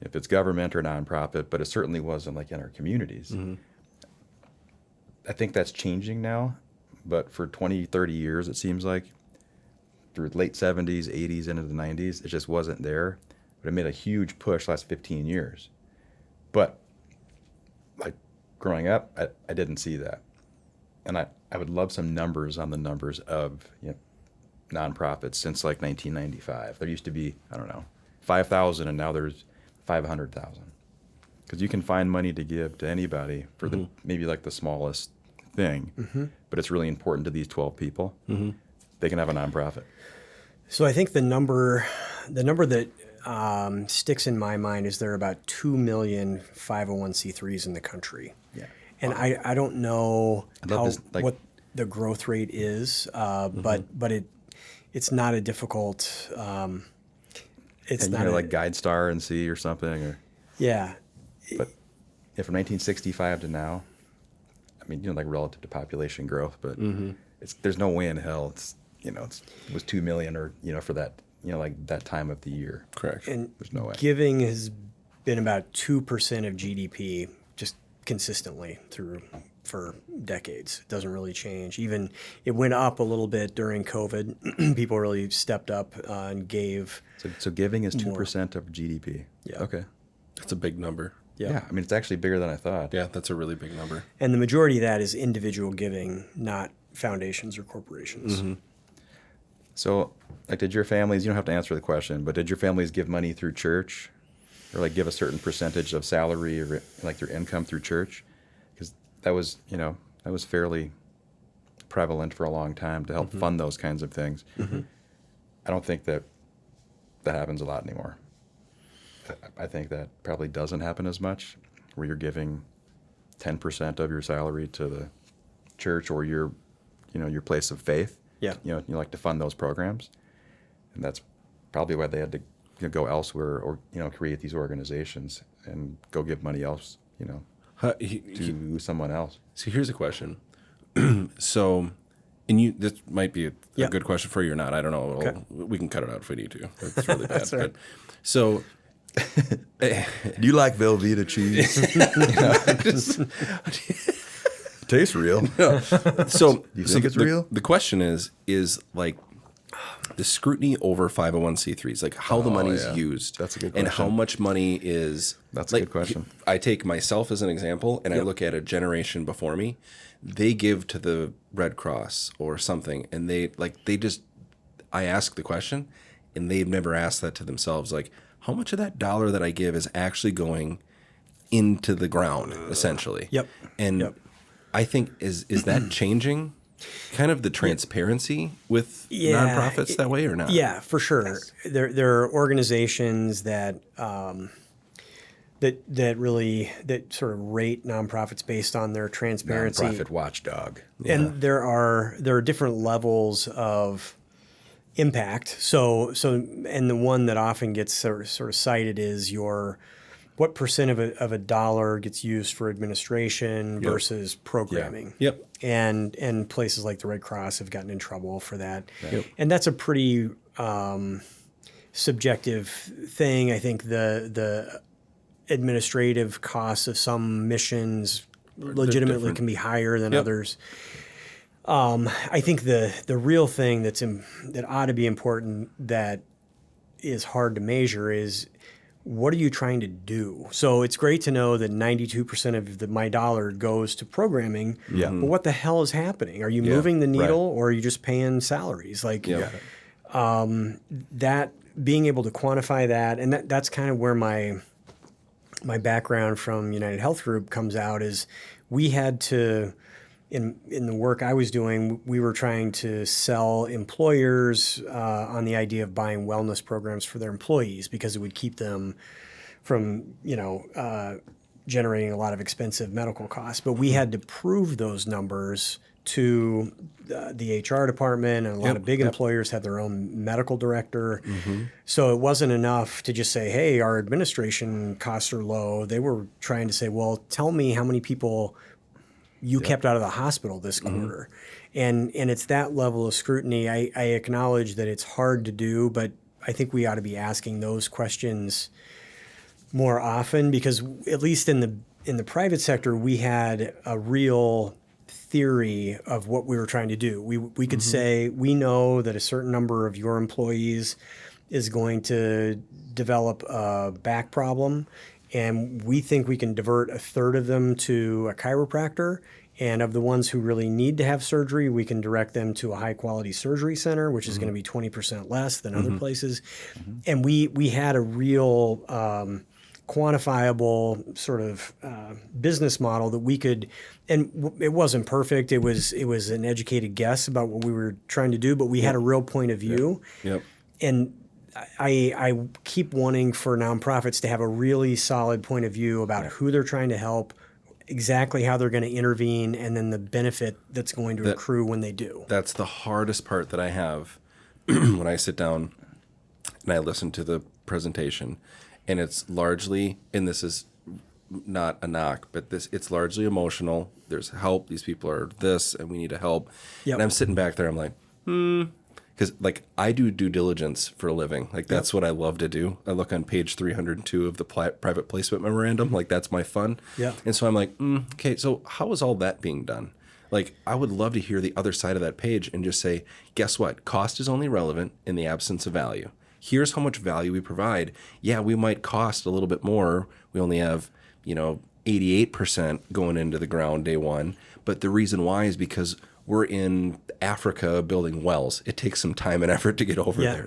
If it's government or nonprofit, but it certainly wasn't like in our communities. I think that's changing now, but for 20, 30 years, it seems like, through late 70s, 80s, into the 90s, it just wasn't there. But it made a huge push last 15 years. But like growing up, I didn't see that. And I would love some numbers on the numbers of nonprofits since like 1995. There used to be, I don't know, 5,000, and now there's 500,000. Because you can find money to give to anybody for the maybe like the smallest thing, but it's really important to these 12 people. They can have a nonprofit. So I think the number that sticks in my mind is there are about 2 million 501c3s in the country. Yeah. And I don't know what the growth rate is, but it's not a difficult. It's not like GuideStar and see or something, or yeah. But from 1965 to now, I mean, like relative to population growth, but there's no way in hell it was 2 million or for that like that time of the year. Correct. And there's no way. Giving has been about 2% of GDP just consistently for decades. It doesn't really change. Even it went up a little bit during COVID. People really stepped up and gave. So giving is 2% of GDP. Yeah. Okay. That's a big number. Yeah. I mean, it's actually bigger than I thought. Yeah, that's a really big number. And the majority of that is individual giving, not foundations or corporations. So, like, did your families? You don't have to answer the question, but did your families give money through church, or like give a certain percentage of salary or like their income through church? Because that was fairly prevalent for a long time to help fund those kinds of things. I don't think that happens a lot anymore. I think that probably doesn't happen as much, where you're giving 10% of your salary to the church or your place of faith. Yeah. You like to fund those programs, and that's probably why they had to go elsewhere or create these organizations and go give money else to someone else. So here's a question. So, this might be a good question for you or not. I don't know. Okay. We can cut it out if we need to. It's really bad. Right. But, so. Do you like Velveeta cheese? Tastes real. So Do you think it's real? The question is like the scrutiny over 501c3s, like how the money's used. That's a good and question. how much money is. That's a good question. I take myself as an example, and I look at a generation before me. They give to the Red Cross or something, and I ask the question, and they've never asked that to themselves, like, how much of that dollar that I give is actually going into the ground, essentially? Yep. And I think is that changing kind of the transparency with nonprofits that way or not? Yeah, for sure. Yes. There are organizations that that sort of rate nonprofits based on their transparency. Nonprofit watchdog. And there are different levels of impact. So and the one that often gets sort of cited is what percent of a dollar gets used for administration versus programming. Yep. And places like the Red Cross have gotten in trouble for that. Yep. And that's a pretty subjective thing. I think the administrative costs of some missions legitimately can be higher than others. I think the real thing that ought to be important that is hard to measure is what are you trying to do? So it's great to know that 92% of my dollar goes to programming, but what the hell is happening? Are you moving the needle or are you just paying salaries? That being able to quantify that, and that's kind of where my background from UnitedHealth Group comes out is we had to, in the work I was doing, we were trying to sell employers on the idea of buying wellness programs for their employees because it would keep them from, generating a lot of expensive medical costs. But we had to prove those numbers to the HR department, and a lot of big employers had their own medical director. So it wasn't enough to just say, hey, our administration costs are low. They were trying to say, well, tell me how many people you kept out of the hospital this quarter. And it's that level of scrutiny. I acknowledge that it's hard to do, but I think we ought to be asking those questions more often, because at least in the private sector, we had a real theory of what we were trying to do. We could say, we know that a certain number of your employees is going to develop a back problem, and we think we can divert a third of them to a chiropractor. And of the ones who really need to have surgery, we can direct them to a high-quality surgery center, which is going to be 20% less than other places. And we had a real quantifiable sort of business model that we could, and it wasn't perfect. It was an educated guess about what we were trying to do, but we had a real point of view. Yep. And I keep wanting for nonprofits to have a really solid point of view about who they're trying to help, exactly how they're going to intervene, and then the benefit that's going to accrue when they do. That's the hardest part that I have when I sit down and I listen to the presentation. And it's largely, and this is not a knock, but it's largely emotional. There's help. These people are this, and we need to help. Yep. And I'm sitting back there, I'm like, because like I do due diligence for a living. Like that's what I love to do. I look on page 302 of the private placement memorandum. Like that's my fun. Yeah. And so I'm like, okay, so how is all that being done? Like I would love to hear the other side of that page and just say, guess what? Cost is only relevant in the absence of value. Here's how much value we provide. Yeah, we might cost a little bit more. We only have, 88% going into the ground day one. But the reason why is because we're in Africa building wells. It takes some time and effort to get over there.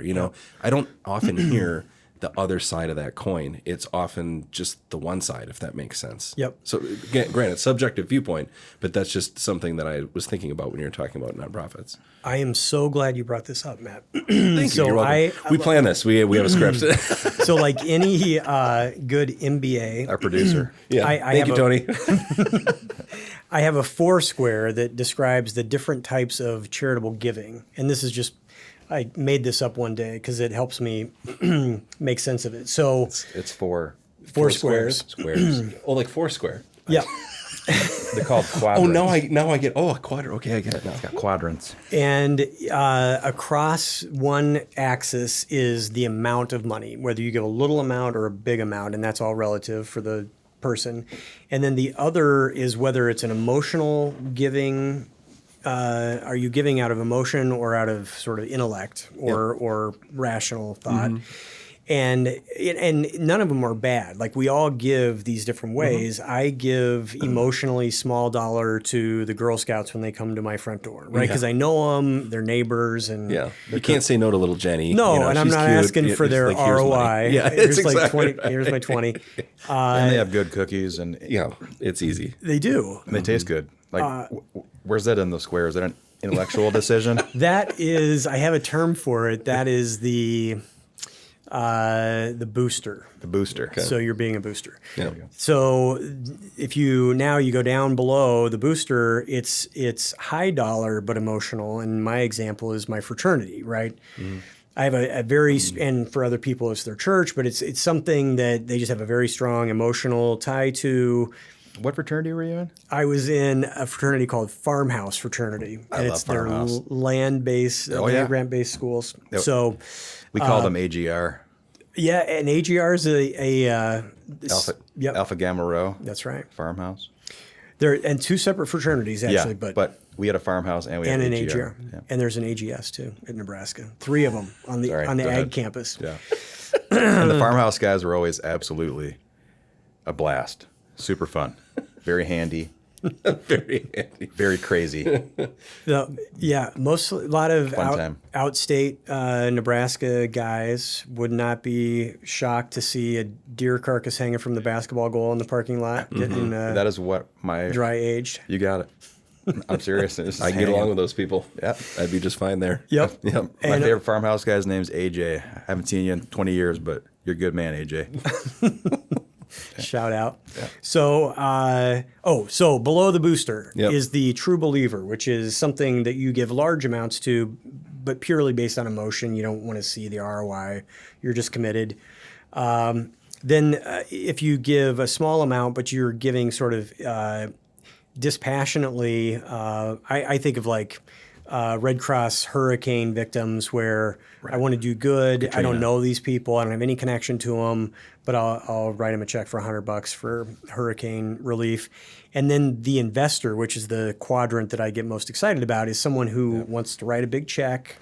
I don't often hear the other side of that coin. It's often just the one side, if that makes sense. Yep. So granted, subjective viewpoint, but that's just something that I was thinking about when you were talking about nonprofits. I am so glad you brought this up, Matt. Thank you. So You're welcome. We plan this. We have a script. So like any good MBA, Our producer. Yeah. Thank you, Tony. I have a 4-square that describes the different types of charitable giving. And this is just, I made this up one day because it helps me make sense of it. So It's four squares. squares. Oh, like Foursquare. Yeah. They're called quadrants. Oh, now I get. Oh, a quadrant. Okay, I get it now. It's got quadrants. And across one axis is the amount of money, whether you give a little amount or a big amount, and that's all relative for the person. And then the other is whether it's an emotional giving. Are you giving out of emotion or out of sort of intellect or rational thought? And none of them are bad. Like we all give these different ways. I give emotionally small dollar to the Girl Scouts when they come to my front door, right? Because I know them, they're neighbors, and you can't say no to little Jenny. No, and I'm she's not cute. asking for their like, here's ROI. money. Yeah, here's it's like exactly 20. Here's my 20. And they have good cookies, and it's easy. They do. they taste good. Like, where's that in the square? Is that an intellectual decision? That is, I have a term for it. That is the booster. The booster. So you're being a booster. Yeah. So if you go down below the booster, it's high dollar but emotional. And my example is my fraternity, right? I have a very, and for other people it's their church, but it's something that they just have a very strong emotional tie to. What fraternity were you in? I was in a fraternity called Farmhouse Fraternity, and it's their Farmhouse. land-based, land-grant-based schools. Yep. So, We called them AGR. yeah, and AGR is Alpha Gamma Rho. That's right. Farmhouse. They're and two separate fraternities actually, but we had a farmhouse and we had and an AGR. AGR, and there's an AGS too in Nebraska. 3 of them on the Sorry, on the go ag ahead. campus. Yeah. And the farmhouse guys were always absolutely a blast. Super fun. Very handy. Very handy. Very crazy. A lot of Fun time. outstate Nebraska guys would not be shocked to see a deer carcass hanging from the basketball goal in the parking lot, getting That is what my... dry aged. You got it. I'm serious. It's I can get along with those people. Yeah. I'd be just fine there. Yep. Yep. My And- favorite farmhouse guy's name's AJ. I haven't seen you in 20 years, but you're a good man, AJ. Shout out. Yeah. So, so below the booster Yep. is the true believer, which is something that you give large amounts to, but purely based on emotion. You don't want to see the ROI. You're just committed. Then if you give a small amount, but you're giving sort of dispassionately, I think of like Red Cross hurricane victims where I want to do good. I don't know these people. I don't have any connection to them, but I'll write them a check for $100 for hurricane relief. And then the investor, which is the quadrant that I get most excited about, is someone who wants to write a big check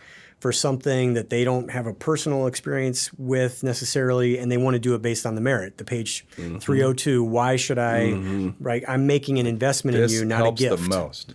for something that they don't have a personal experience with necessarily, and they want to do it based on the merit. The page 302, why should I, right? I'm making an investment This in you, not a helps gift. the most.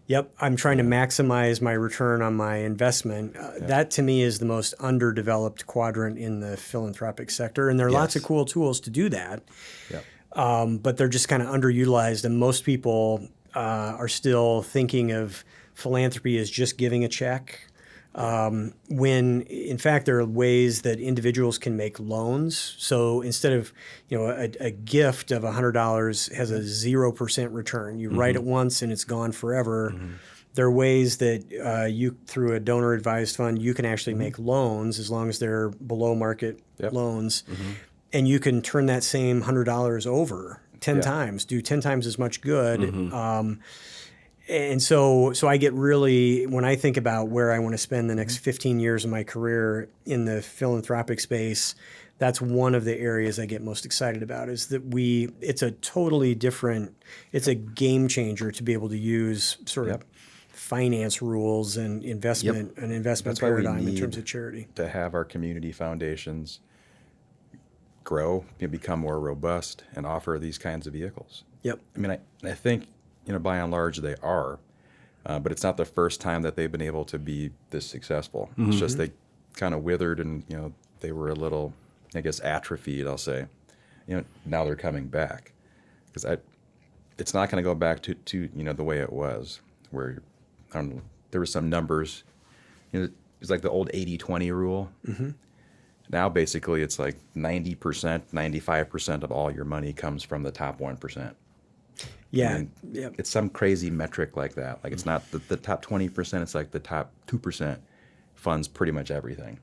Yep, I'm trying to maximize my return on my investment. That to me is the most underdeveloped quadrant in the philanthropic sector, and there are lots of cool tools to do that. Yep. But they're just kind of underutilized, and most people are still thinking of philanthropy as just giving a check. When in fact there are ways that individuals can make loans. So instead of a gift of $100 has a 0% return, you write it once and it's gone forever. There are ways that you through a donor advised fund you can actually make loans as long as they're below market loans, and you can turn that same $100 over 10 times, do 10 times as much good. And so I get really, when I think about where I want to spend the next 15 years of my career in the philanthropic space, that's one of the areas I get most excited about, is that it's a totally different, it's a game changer to be able to use sort of finance rules and investment, an investment That's why we paradigm in need terms of charity. to have our community foundations grow and become more robust and offer these kinds of vehicles. Yep. I mean, I think, by and large they are, but it's not the first time that they've been able to be this successful. It's just they kind of withered and, they were a little, I guess, atrophied, I'll say. Now they're coming back. Because it's not going to go back to the way it was, where, I don't know, there were some numbers. It was like the old 80-20 rule. Now, basically, it's like 90%, 95% of all your money comes from the top 1%. Yeah. I mean, it's some crazy metric like that. Like, it's not the top 20%, it's like the top 2% funds pretty much everything.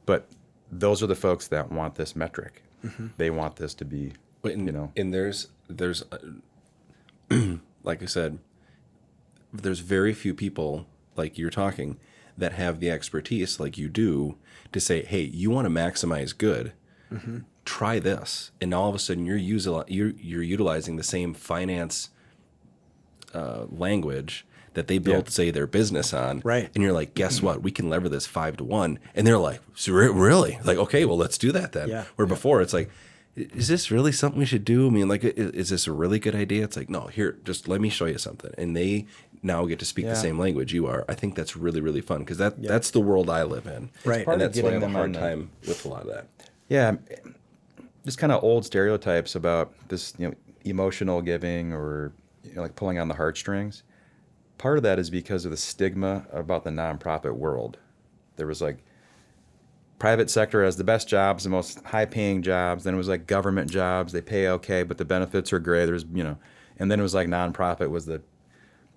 But those are the folks that want this metric. They want this to be, And there's like I said, there's very few people like you're talking that have the expertise like you do to say, hey, you want to maximize good, try this. And all of a sudden you're utilizing the same finance language that they built, say, their business on. Right. And you're like, guess what? We can lever this 5-to-1. And they're like, so really? Like, okay, well, let's do that then. Yeah. Where before it's like, is this really something we should do? I mean, like, is this a really good idea? It's like, no, here, just let me show you something. And they now get to speak the same language you are. I think that's really, really fun because that's the world I live in. Right. And that's why I have a them hard on the- time with a lot of that. Yeah, just kind of old stereotypes about this, emotional giving or like pulling on the heartstrings. Part of that is because of the stigma about the nonprofit world. There was like private sector has the best jobs, the most high-paying jobs. Then it was like government jobs. They pay okay, but the benefits are great. There's, and then it was like nonprofit was it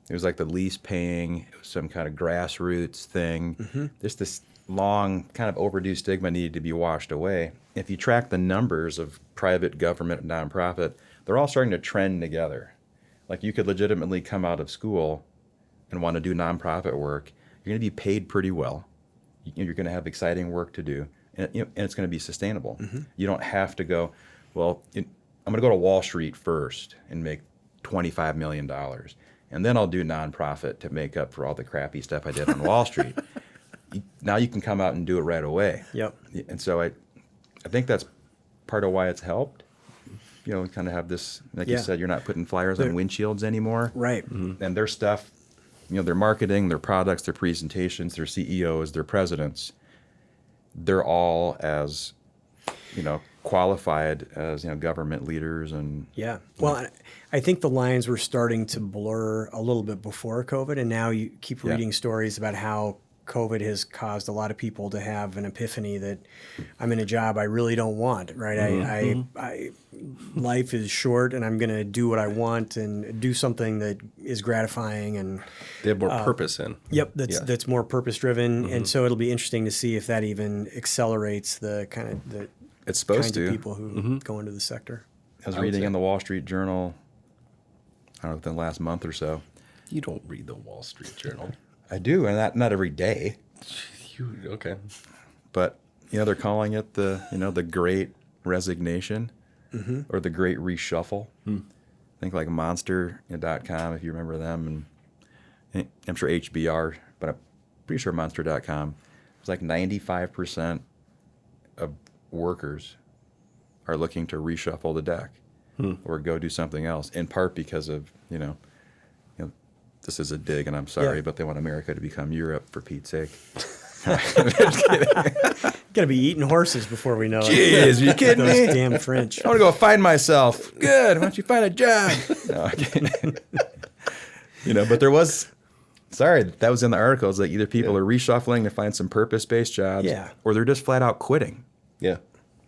was like the least paying. It was some kind of grassroots thing. Just this long kind of overdue stigma needed to be washed away. If you track the numbers of private, government, and nonprofit, they're all starting to trend together. Like you could legitimately come out of school and want to do nonprofit work. You're going to be paid pretty well. You're going to have exciting work to do, and it's going to be sustainable. You don't have to go, well, I'm going to go to Wall Street first and make $25 million, and then I'll do nonprofit to make up for all the crappy stuff I did on Wall Street. Now you can come out and do it right away. Yep. And so I think that's part of why it's helped. Kind of have this, like you said, you're not putting flyers on windshields anymore. Right. And their stuff, their marketing, their products, their presentations, their CEOs, their presidents, they're all as, qualified as, government leaders and. Yeah. Well, I think the lines were starting to blur a little bit before COVID, and now you keep reading stories about how COVID has caused a lot of people to have an epiphany that I'm in a job I really don't want, right? I life is short and I'm going to do what I want and do something that is gratifying and They have more purpose in. Yep, that's more purpose driven, and so it'll be interesting to see if that even accelerates the kind of the It's supposed kinds of to. people who go into the sector. I was reading in the Wall Street Journal, I don't know, within the last month or so. You don't read the Wall Street Journal. I do, and not every day. Okay. But they're calling it the Great Resignation or the Great Reshuffle. I think like Monster.com, if you remember them, and I'm sure HBR, but I'm pretty sure Monster.com. it's like 95% of workers are looking to reshuffle the deck or go do something else, in part because of, this is a dig and I'm sorry, but they want America to become Europe, for Pete's sake. Gotta be eating horses before we know it. Jeez, are you kidding Those me? damn French. I want to go find myself. Good. Why don't you find a job? No, okay. But there was, that was in the article. It's like either people are reshuffling to find some purpose-based jobs, or they're just flat out quitting. Yeah.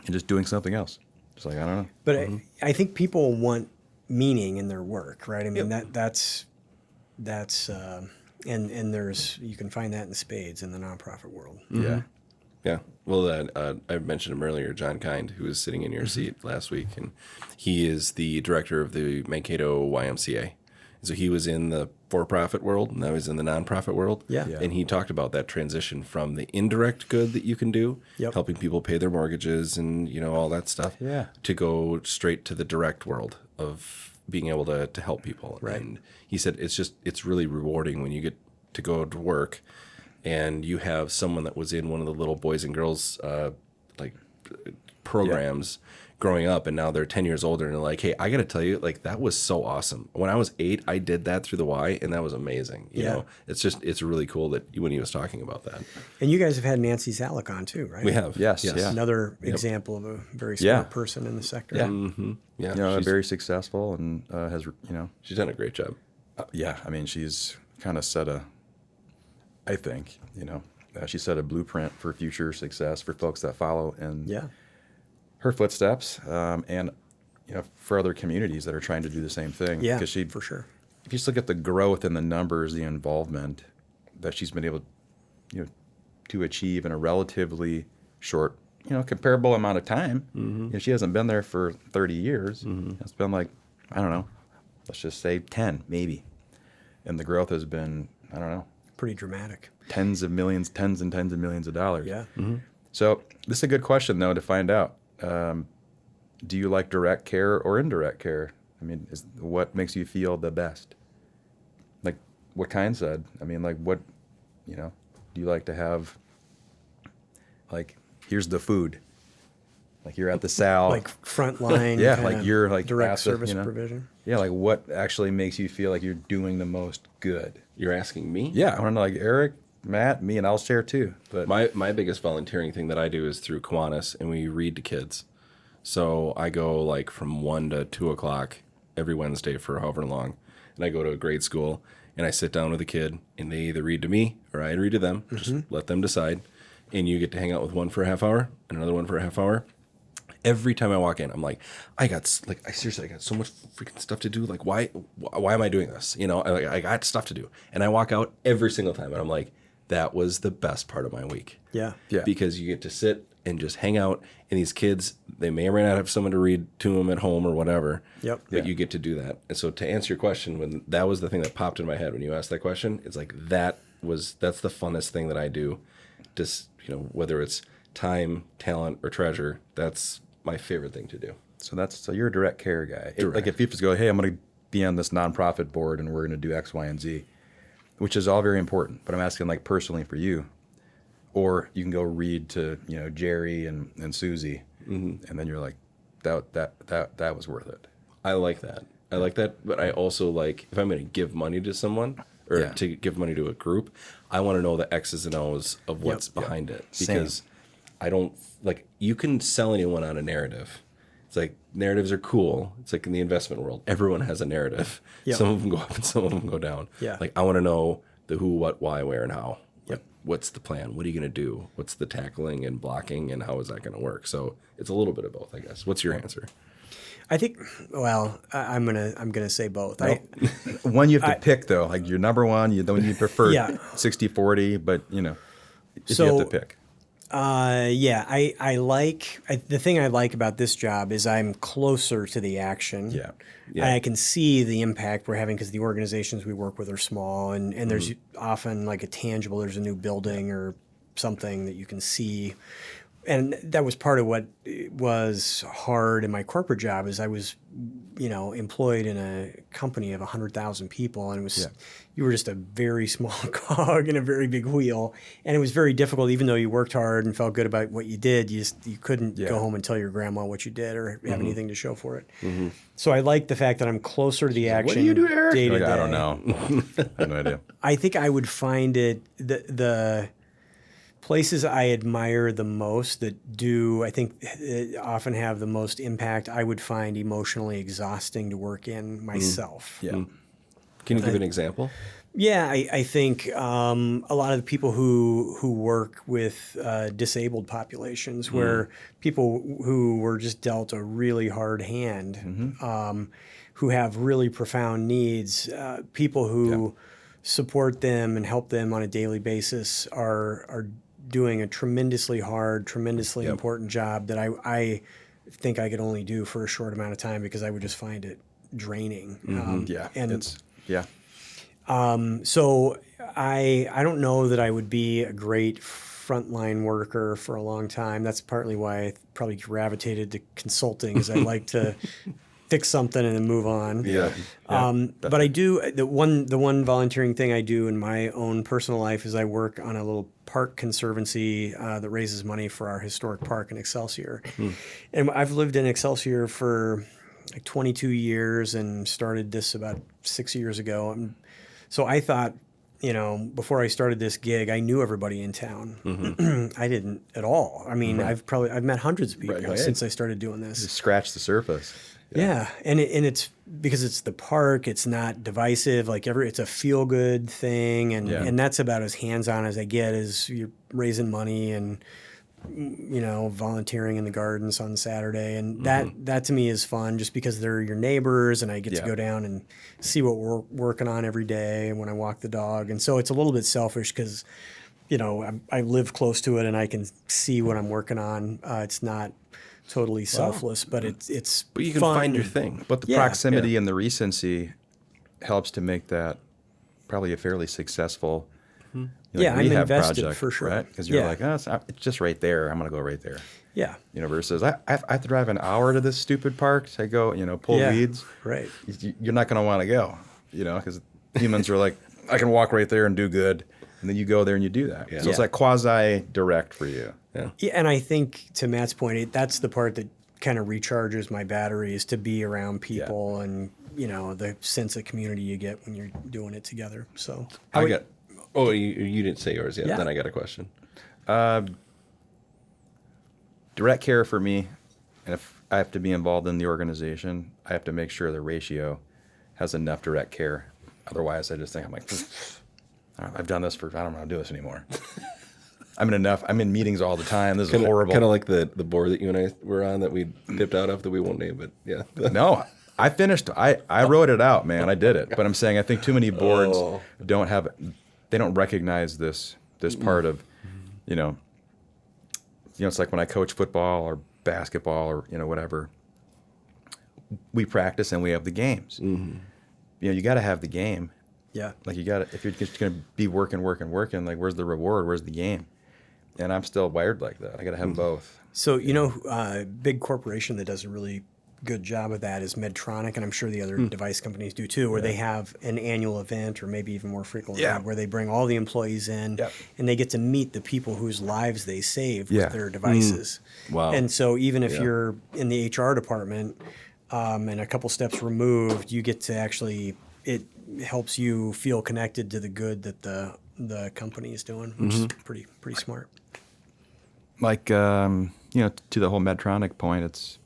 And just doing something else. Just like, I don't know. But I think people want meaning in their work, right? I mean, that's and there's, you can find that in spades in the nonprofit world. Yeah. Yeah. Well, I mentioned him earlier, John Kind, who was sitting in your seat last week, and he is the director of the Mankato YMCA. So he was in the for-profit world, and now he's in the nonprofit world. Yeah. And he talked about that transition from the indirect good that you can do, helping people pay their mortgages and, all that stuff, to go straight to the direct world of being able to help people. Right. And he said it's really rewarding when you get to go to work and you have someone that was in one of the little boys and girls programs growing up, and now they're 10 years older, and they're like, hey, I got to tell you, that was so awesome. When I was 8, I did that through the Y, and that was amazing. You know, it's really cool that when he was talking about that. And you guys have had Nancy Zalek on too, right? We have. Yes. Yeah. Another example of a very smart person in the sector. Yeah. Mm-hmm. Yeah. She's very successful and has, she's done a great job. I mean, she's kind of set she set a blueprint for future success for folks that follow in her footsteps, and for other communities that are trying to do the same thing. Yeah, because for sure. If you just look at the growth and the numbers, the involvement that she's been able, to achieve in a relatively short, comparable amount of time. Mm-hmm. She hasn't been there for 30 years. Mm-hmm. It's been like, I don't know, let's just say 10 maybe, and the growth has been, I don't know, pretty dramatic. Tens and tens of millions of dollars. Yeah. Mm-hmm. So this is a good question, though, to find out. Do you like direct care or indirect care? I mean, what makes you feel the best? Like, what kind said? I mean, like, what, do you like to have, like, here's the food. Like, you're at the Sal. Like front line. Like you're like direct service provision. Yeah, like what actually makes you feel like you're doing the most good? You're asking me? Yeah, I want to know, like Eric, Matt, me, and I'll share too. But my biggest volunteering thing that I do is through Kiwanis, and we read to kids. So I go from 1 to 2 o'clock every Wednesday for however long, and I go to a grade school, and I sit down with a kid, and they either read to me or I read to them. Just let them decide, and you get to hang out with one for a half hour and another one for a half hour. Every time I walk in, I'm like, I got so much freaking stuff to do. Like, why am I doing this? I got stuff to do, and I walk out every single time, and I'm like, that was the best part of my week. Yeah. Because you get to sit and just hang out, and these kids, they may or may not have someone to read to them at home or whatever. Yep. But you get to do that. And so to answer your question, that was the thing that popped in my head when you asked that question. It's like that's the funnest thing that I do. Just whether it's time, talent, or treasure, that's my favorite thing to do. So you're a direct care guy. Like if people go, hey, I'm going to be on this nonprofit board and we're going to do X, Y, and Z, which is all very important. But I'm asking like personally for you. Or you can go read to Jerry and Susie, and then you're like, that was worth it. I like that. But I also like, if I'm going to give money to someone or to give money to a group, I want to know the X's and O's of what's behind it, because I don't like, you can sell anyone on a narrative. It's like narratives are cool. It's like in the investment world, everyone has a narrative. Yep. Some of them go up and some of them go down. Yeah. Like I want to know the who, what, why, where, and how. Yep. What's the plan? What are you going to do? What's the tackling and blocking, and how is that going to work? So it's a little bit of both, I guess. What's your answer? I think. Well, I'm gonna say both. Nope. One you have to pick though. Like your number one, you prefer 60-40, but if you have to pick. I like the thing I like about this job is I'm closer to the action. Yeah. And I can see the impact we're having because the organizations we work with are small, and there's often like there's a new building or something that you can see. and that was part of what was hard in my corporate job is I was, employed in a company of 100,000 people, and it was you were just a very small cog in a very big wheel, and it was very difficult. Even though you worked hard and felt good about what you did, you couldn't go home and tell your grandma what you did or have anything to show for it. So I like the fact that I'm closer to the action. What do you do, Eric? Day to day. I don't know. I have no idea. I think I would find it the places I admire the most that do, I think, often have the most impact, I would find emotionally exhausting to work in myself. Yeah. Can you give an example? Yeah, I think a lot of the people who work with disabled populations, where people who were just dealt a really hard hand, who have really profound needs, people who support them and help them on a daily basis are doing a tremendously hard, tremendously important job that I think I could only do for a short amount of time because I would just find it draining. So I don't know that I would be a great frontline worker for a long time. That's partly why I probably gravitated to consulting, is I like to fix something and then move on. But I do the one volunteering thing I do in my own personal life is I work on a little park conservancy that raises money for our historic park in Excelsior. And I've lived in Excelsior for like 22 years and started this about 6 years ago. And so I thought, before I started this gig, I knew everybody in town. I didn't at all. I mean, I've met hundreds of people since I started doing this. Just scratch the surface. Yeah. And it's because it's the park, it's not divisive, it's a feel good thing. And that's about as hands-on as I get, is you're raising money and, volunteering in the gardens on Saturday. And that to me is fun, just because they're your neighbors and I get to go down and see what we're working on every day when I walk the dog. And so it's a little bit selfish because, I live close to it and I can see what I'm working on. It's not totally selfless, but it's But you can fun. find your thing. But the proximity and the recency helps to make that probably a fairly successful I'm rehab invested project, for sure. right? Because you're like, it's just right there. I'm going to go right there. Yeah. Versus I have to drive an hour to this stupid park to go, pull weeds. Right. You're not going to want to go, because humans are like, I can walk right there and do good. And then you go there and you do that. So it's like quasi-direct for you. Yeah, and I think to Matt's point, that's the part that kind of recharges my batteries, to be around people and the sense of community you get when you're doing it together. So you didn't say yours yet. Yeah. Then I got a question. Direct care for me, and if I have to be involved in the organization, I have to make sure the ratio has enough direct care. Otherwise, I just think I'm like, I've done this I don't want to do this anymore. I'm in meetings all the time. This is horrible. Kind of like the board that you and I were on that we dipped out of, that we won't name, but yeah. No, I finished. I wrote it out, man. I did it. But I'm saying I think too many boards they don't recognize this part of, it's like when I coach football or basketball or, whatever, we practice and we have the games. You got to have the game. Yeah. Like if you're just going to be working, like where's the reward? Where's the game? And I'm still wired like that. I got to have both. So, big corporation that does a really good job of that is Medtronic, and I'm sure the other device companies do too, where they have an annual event, or maybe even more frequently, where they bring all the employees in and they get to meet the people whose lives they saved with their devices. Wow. And so even if you're in the HR department and a couple steps removed, you get to it helps you feel connected to the good that the company is doing, which is pretty smart. Like, to the whole Medtronic point, it's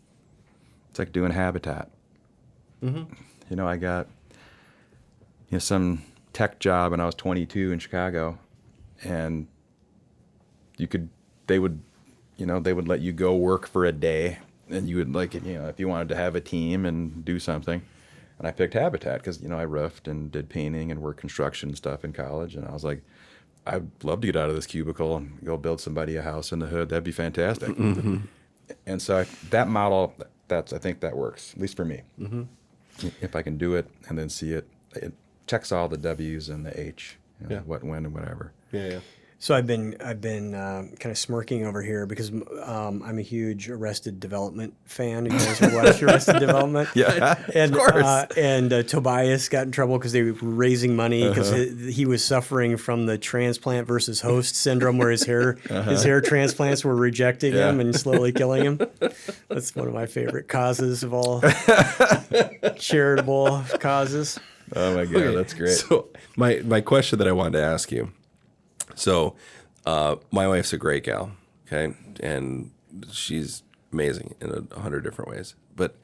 like doing Habitat. I got some tech job when I was 22 in Chicago, and they would let you go work for a day, and you would if you wanted to have a team and do something. And I picked Habitat because, I roofed and did painting and worked construction stuff in college. And I was like, I'd love to get out of this cubicle and go build somebody a house in the hood. That'd be fantastic. And so that model, I think that works, at least for me. If I can do it and then see it, it checks all the W's and the H, what, when, and whatever. Yeah. So I've been kind of smirking over here because I'm a huge Arrested Development fan. You guys have watched Arrested Development? Yeah, And, of course. Tobias got in trouble because they were raising money because he was suffering from the transplant versus host syndrome, where his hair transplants were rejecting him and slowly killing him. That's one of my favorite causes of all charitable causes. Oh my God, that's great. So my question that I wanted to ask you. So, my wife's a great gal, okay, and she's amazing in 100 different ways. But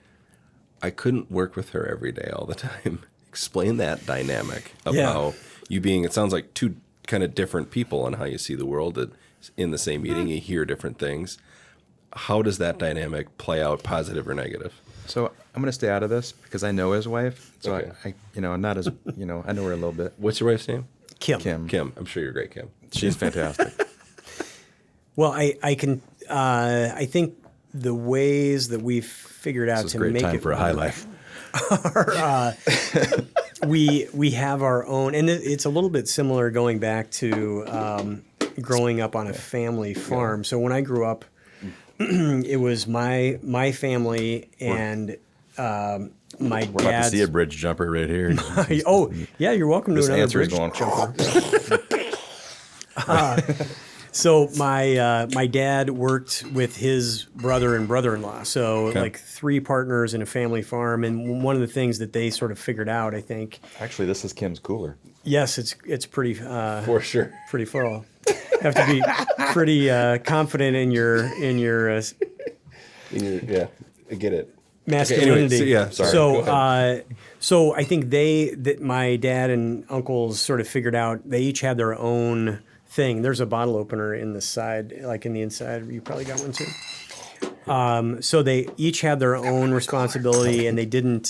I couldn't work with her every day all the time. Explain that dynamic of how you being. It sounds like two kind of different people and how you see the world. That in the same meeting, you hear different things. How does that dynamic play out, positive or negative? So I'm going to stay out of this because I know his wife. So Okay. I not as I know her a little bit. What's your wife's name? Kim. Kim. I'm sure you're great, Kim. She's fantastic. Well, I think the ways that we've figured out This is to a great make time it for a high life. we have our own, and it's a little bit similar going back to growing up on a family farm. So when I grew up, it was my family and my We're about to dad's. see a bridge jumper right here. Oh yeah, you're welcome to This another answer is bridge going. jumper. So my dad worked with his brother and brother-in-law. So like three partners in a family farm. And one of the things that they sort of figured out, I think, Actually, this is Kim's cooler. yes, it's pretty For sure. pretty full. You have to be pretty confident in your Yeah, I get it. masculinity. Anyway, sorry. So, so I think that my dad and uncles sort of figured out they each had their own thing. There's a bottle opener in the side, like in the inside. You probably got one too. So they each had their own responsibility, and they didn't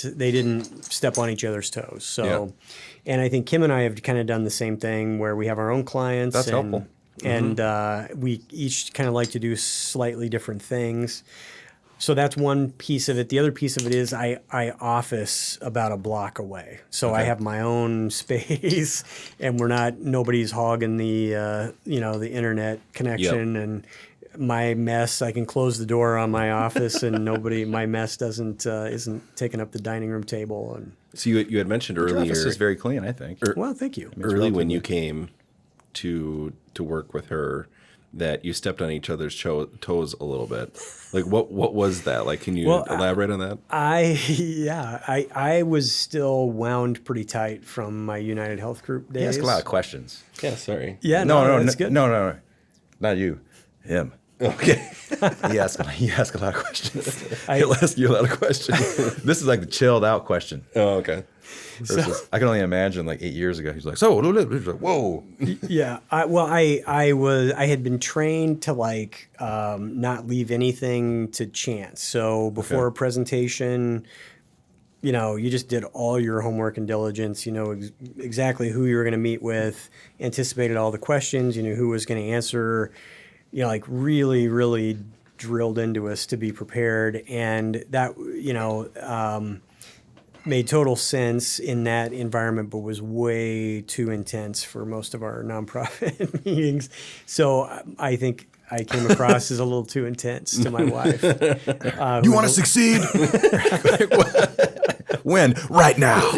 step on each other's toes. So, and I think Kim and I have kind of done the same thing where we have our own clients. That's helpful. And we each kind of like to do slightly different things. So that's one piece of it. The other piece of it is I office about a block away. So I have my own space, and nobody's hogging the the internet connection and my mess. I can close the door on my office, and my mess isn't taking up the dining room table. And So you had mentioned Your earlier. office is very clean, I think. well, thank you. Early when you came to work with her, that you stepped on each other's toes a little bit. Like what was that? Like, can you elaborate on that? I was still wound pretty tight from my UnitedHealth group days. He asks a lot of questions. Yeah, sorry. Yeah, No, that's good. no, not you, him. Okay. He asks a lot of questions. He'll ask you a lot of questions. This is like the chilled out question. Oh, okay. Versus, I can only imagine like 8 years ago. He's like, so, whoa. Yeah, I had been trained to not leave anything to chance. So before a presentation, you just did all your homework and diligence. You know exactly who you were going to meet with, anticipated all the questions. You knew who was going to answer. Really, really drilled into us to be prepared, and that made total sense in that environment, but was way too intense for most of our nonprofit meetings. So I think I came across as a little too intense to my wife. You want to succeed? When? Right now.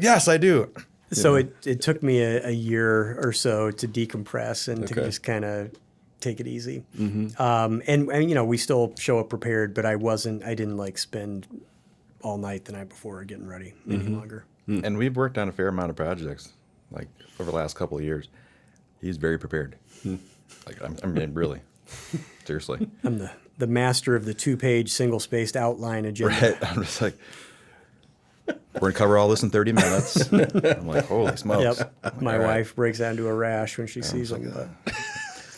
Yes, I do. So it took me a year or so to decompress and to just kind of take it easy. Mm-hmm. And we still show up prepared, but I didn't spend all night the night before getting ready any longer. And we've worked on a fair amount of projects, like over the last couple of years. He's very prepared. I mean, really, seriously. I'm the master of the 2-page single-spaced outline agenda. Right. I'm just like, we're gonna cover all this in 30 minutes. I'm like, holy smokes. Yep. My wife breaks out into a rash when she sees them. But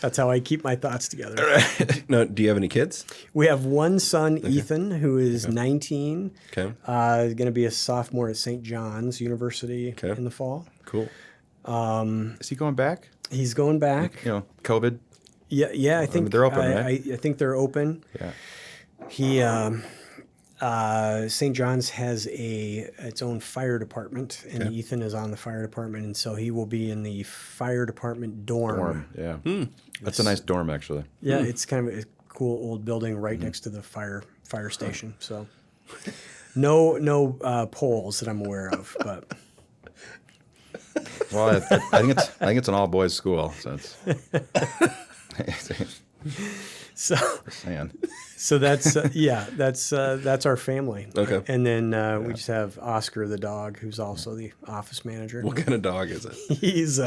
that's how I keep my thoughts together. No, do you have any kids? We have one son, Ethan, who is 19. Okay. Going to be a sophomore at St. John's University in the fall. Cool. Is he going back? He's going back. COVID. Yeah. I think they're open, right? I think they're open. Yeah. He, St. John's has its own fire department, and Ethan is on the fire department, and so he will be in the fire department dorm. Yeah. That's a nice dorm, actually. Yeah, it's kind of a cool old building right next to the fire station. So no polls that I'm aware of, but Well, I think it's an all boys school, so it's so just saying. so that's that's our family. Okay. And then we just have Oscar the dog, who's also the office manager. What kind of dog is it? He's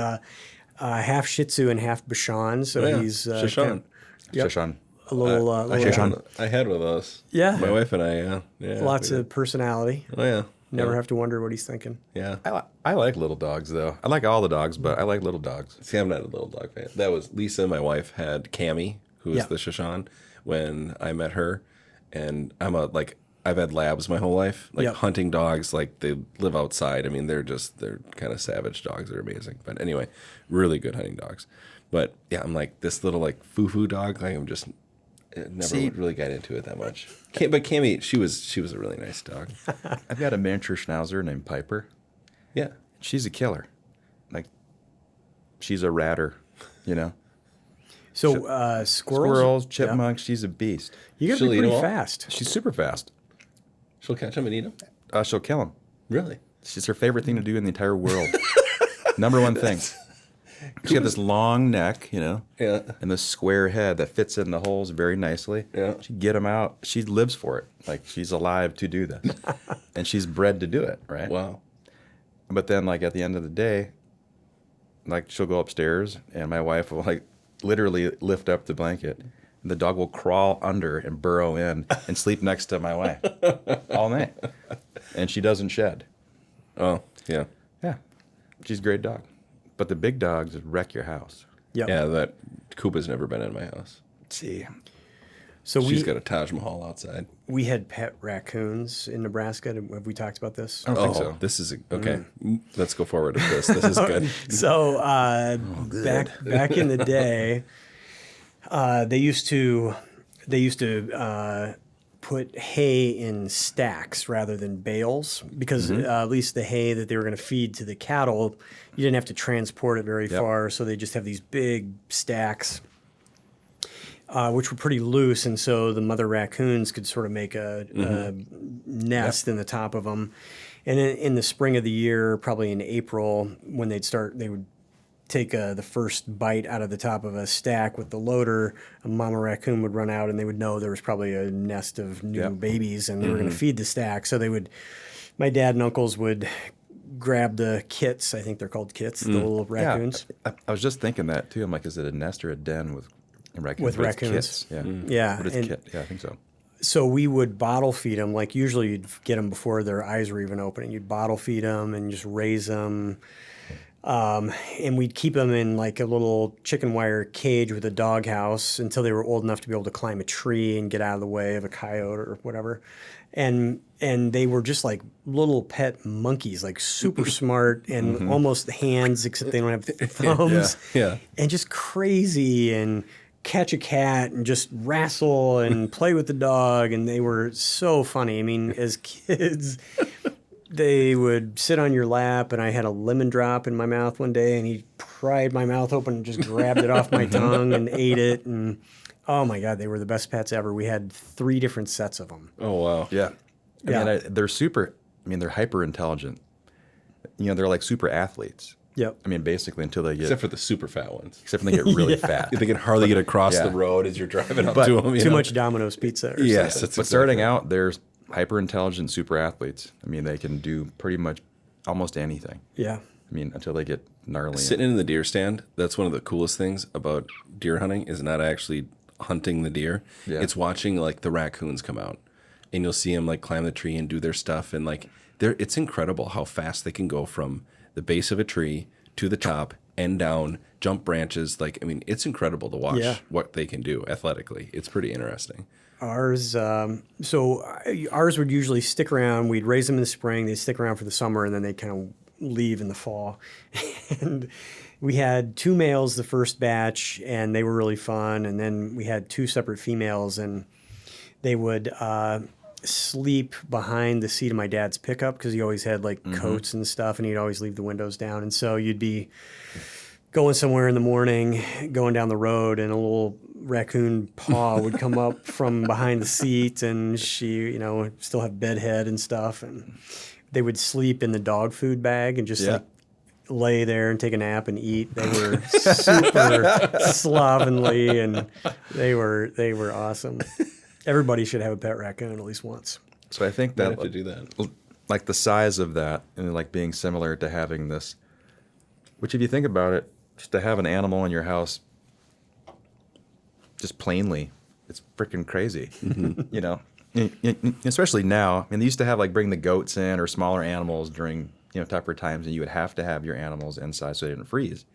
half Shih Tzu and half Bichon, so he's Shoshone. Yep. Shoshone. a little, Shoshone. I had one of those. Yeah. My wife and I, yeah. lots we of personality. did. Oh, yeah. Never yeah. have to wonder what he's thinking. Yeah. I like little dogs, though. I like all the dogs, but I like little dogs. See, I'm not a little dog fan. That was Lisa, my wife, had Cammy, who was Yeah. the Shoshone, when I met her. And I've had labs my whole life. Like Yep. hunting dogs, like they live outside. I mean, they're kind of savage dogs. They're amazing. But anyway, really good hunting dogs. But yeah, I'm like this little like foo-foo dog. Like never really got into it that much. But Cammy, she was a really nice dog. I've got a miniature schnauzer named Piper. Yeah. She's a killer. Like, she's a ratter, you know? So squirrels, Squirrels, chipmunks, she's a beast. You got to She'll be eat pretty 'em all? fast. She's super fast. She'll catch them and eat them. She'll kill them. Really? She's her favorite thing to do in the entire world. Number one thing. She got this long neck, you know, Yeah. and this square head that fits in the holes very nicely. Yeah. She get them out. She lives for it. Like, she's alive to do this. And she's bred to do it, right? Wow. But then, like, at the end of the day, like, she'll go upstairs, and my wife will, like, literally lift up the blanket. And the dog will crawl under and burrow in and sleep next to my wife all night. And she doesn't shed. Oh, yeah. Yeah. She's a great dog. But the big dogs wreck your house. Yep. Yeah, that Koopa's never been in my house. See. So She's got a Taj Mahal outside. we had pet raccoons in Nebraska. Have we talked about this? I don't think so. This is okay. Let's go forward with this. This is good. So back in the day, they used to put hay in stacks rather than bales because at least the hay that they were going to feed to the cattle, you didn't have to transport it very far. So they just have these big stacks, which were pretty loose, and so the mother raccoons could sort of make a nest in the top of them. And in the spring of the year, probably in April, when they would take the first bite out of the top of a stack with the loader, a mama raccoon would run out, and they would know there was probably a nest of new babies, and they were going to feed the stack. So my dad and uncles would grab the kits. I think they're called kits, the little raccoons. Yeah. I was just thinking that, too. I'm like, is it a nest or a den with raccoons? With But it's raccoons. kits. Yeah. Yeah, But it's and- kit. Yeah, I think so. So we would bottle feed them. Like usually you'd get them before their eyes were even open. And you'd bottle feed them and just raise them. And we'd keep them in like a little chicken wire cage with a doghouse until they were old enough to be able to climb a tree and get out of the way of a coyote or whatever. And they were just like little pet monkeys, like super smart and almost hands, except they don't have thumbs. Yeah. And just crazy and catch a cat and just wrestle and play with the dog. And they were so funny. I mean, as kids, they would sit on your lap, and I had a lemon drop in my mouth one day, and he pried my mouth open and just grabbed it off my tongue and ate it. And oh my God, they were the best pets ever. We had 3 different sets of them. Oh wow. Yeah. Yeah. They're hyper intelligent. You know, they're like super athletes. Yep. I mean, basically until they get, Except for the super fat ones. except when they get really fat. They can hardly get across Yeah. the road as you're driving up But to them. Too much Domino's pizza. Or Yes, something. that's But starting out, they're hyper intelligent super athletes. I mean, they can do pretty much almost anything. Yeah. I mean, until they get gnarly. Sitting in the deer stand, that's one of the coolest things about deer hunting is not actually hunting the deer. Yeah. It's watching like the raccoons come out, and you'll see them like climb the tree and do their stuff, and like it's incredible how fast they can go from the base of a tree to the top and down, jump branches. Like, I mean, it's incredible to watch Yeah. what they can do athletically. It's pretty interesting. Ours would usually stick around. We'd raise them in the spring. They'd stick around for the summer, and then they'd kind of leave in the fall. And we had 2 males the first batch, and they were really fun. And then we had 2 separate females, and they would sleep behind the seat of my dad's pickup because he always had like coats and stuff, and he'd always leave the windows down. And so you'd be going somewhere in the morning, going down the road, and a little raccoon paw would come up from behind the seat, and she, would still have bed head and stuff. And they would sleep in the dog food bag and just like lay there and take a nap and eat. They were super slovenly, and they were awesome. Everybody should have a pet raccoon at least once. So I think I that have to do that. like the size of that and like being similar to having this, which if you think about it, just to have an animal in your house, just plainly, it's freaking crazy, especially now. I mean, they used to have like bring the goats in or smaller animals during, tougher times, and you would have to have your animals inside so they didn't freeze.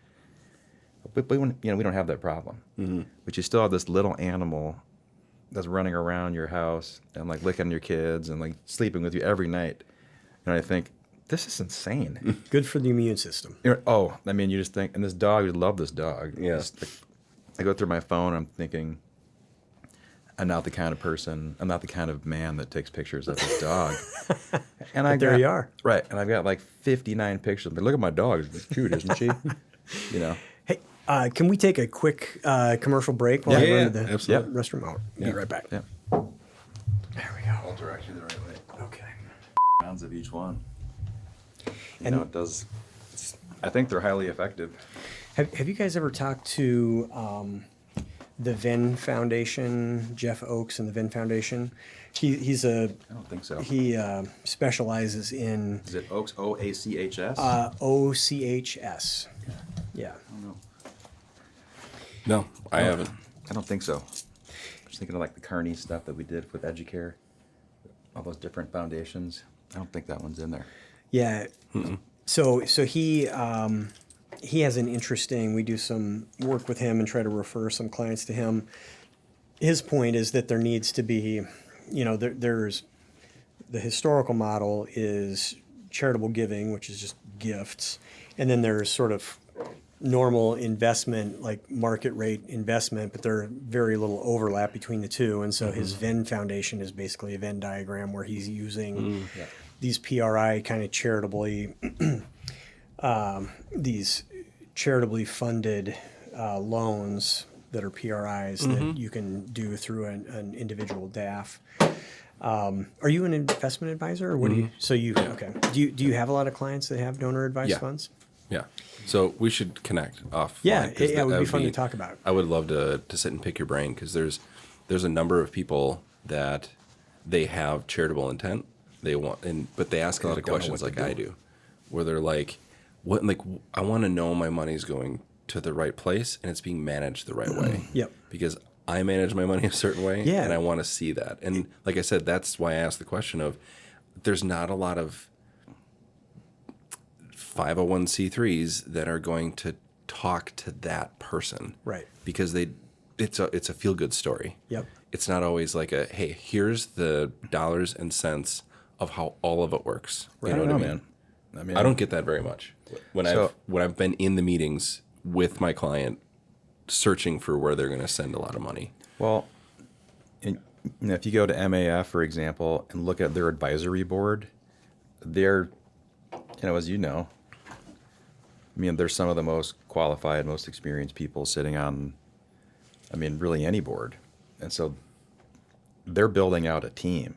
But we don't have that problem. But you still have this little animal that's running around your house and like licking your kids and like sleeping with you every night. And I think, this is insane. Good for the immune system. You just think, and this dog, we love this dog. Yeah. I go through my phone, I'm thinking, I'm not the kind of person, I'm not the kind of man that takes pictures of this dog. And there you are. Right, and I've got like 59 pictures. But look at my dog, she's cute, isn't she? Hey, can we take a quick commercial break while I run to the absolutely. restroom? I'll be right back. Yeah. There we go. All direction the right way. Okay. Rounds of each one. And- It does. I think they're highly effective. Have you guys ever talked to the Venn Foundation, Jeff Oakes and the Venn Foundation? He's I don't think so. he specializes in Is it Oaks? OACHS? OCHS. Yeah. I don't know. No, I haven't. I don't think so. I was thinking of like the Carney stuff that we did with Educare, all those different foundations. I don't think that one's in there. Yeah. So he has an interesting. We do some work with him and try to refer some clients to him. His point is that there needs to be, there's the historical model is charitable giving, which is just gifts, and then there's sort of normal investment, like market rate investment, but there's very little overlap between the two. And so his Venn Foundation is basically a Venn diagram where he's using these PRI kind of charitably, these charitably funded loans that are PRIs that you can do through an individual DAF. Are you an investment advisor, or what do you? So okay? Do you have a lot of clients that have donor advised funds? Yeah. So we should connect off. Yeah, it would be fun to talk about. I would love to sit and pick your brain, because there's a number of people that they have charitable intent. They want, but they ask a lot of questions like I do, where they're like, "What? Like, I want to know my money's going to the right place and it's being managed the right way." Yep. Because I manage my money a certain way, Yeah. and I want to see that. And like I said, that's why I asked the question of, there's not a lot of 501c3s that are going to talk to that person, Right. Because it's a feel good story. Yep. It's not always like a, hey, here's the dollars and cents of how all of it works. You know what I mean? man. I don't get that very much when I've been in the meetings with my client, searching for where they're going to send a lot of money. Well, if you go to MAF, for example, and look at their advisory board, they're, as you know, they're some of the most qualified, most experienced people sitting on, really any board. And so they're building out a team.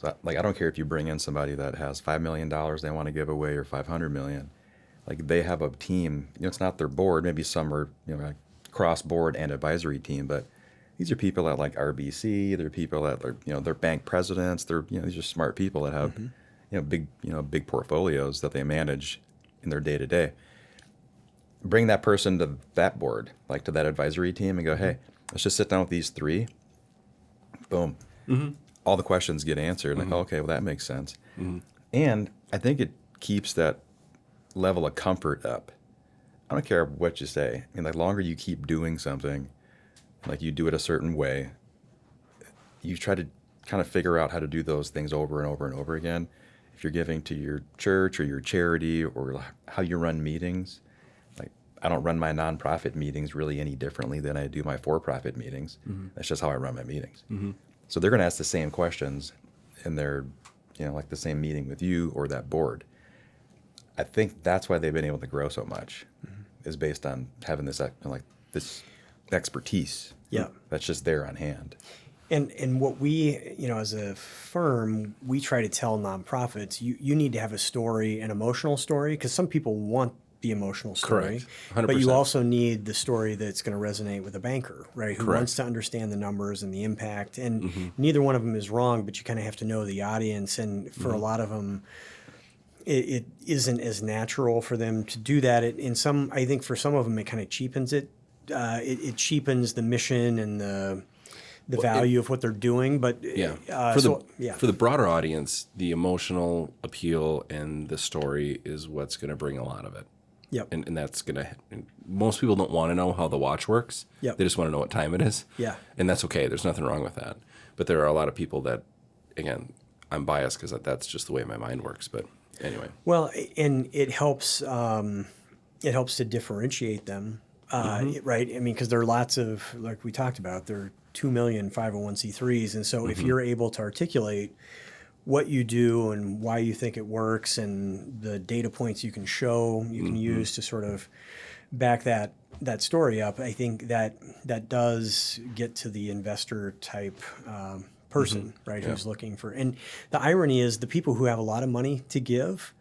So, I don't care if you bring in somebody that has $5 million they want to give away or $500 million. Like, they have a team. It's not their board. Maybe some are, like cross-board and advisory team, but these are people at like RBC. They're people that are, they're bank presidents. They're, these are smart people that have, big portfolios that they manage in their day-to-day. Bring that person to that board, like to that advisory team, and go, hey, let's just sit down with these three. Boom. All the questions get answered. Like, okay, well, that makes sense. And I think it keeps that level of comfort up. I don't care what you say. The longer you keep doing something, like you do it a certain way, you try to kind of figure out how to do those things over and over and over again. If you're giving to your church or your charity or how you run meetings, like I don't run my nonprofit meetings really any differently than I do my for-profit meetings. That's just how I run my meetings. So they're going to ask the same questions, and they're, like the same meeting with you or that board. I think that's why they've been able to grow so much, is based on having this this expertise. Yeah. That's just there on hand. And what we, as a firm, we try to tell nonprofits, you need to have a story, an emotional story, because some people want the emotional story. Correct. 100%. But you also need the story that's going to resonate with a banker, right? Who Correct. wants to understand the numbers and the impact. And neither one of them is wrong, but you kind of have to know the audience. And for a lot of them, it isn't as natural for them to do that. I think for some of them, it kind of cheapens it. It cheapens the mission and the value of what they're doing. But for the broader audience, the emotional appeal and the story is what's going to bring a lot of it. Yep. And that's going to, most people don't want to know how the watch works. Yep. They just want to know what time it is. Yeah. And that's okay. There's nothing wrong with that. But there are a lot of people that, again, I'm biased because that's just the way my mind works. But anyway. Well, and it helps to differentiate them, right? I mean, because there are lots of, like we talked about, there are 2 million 501c3s. And so if you're able to articulate what you do and why you think it works and the data points you can show, you can use to sort of back that story up, I think that does get to the investor type person, right, who's looking for. And the irony is the people who have a lot of money to give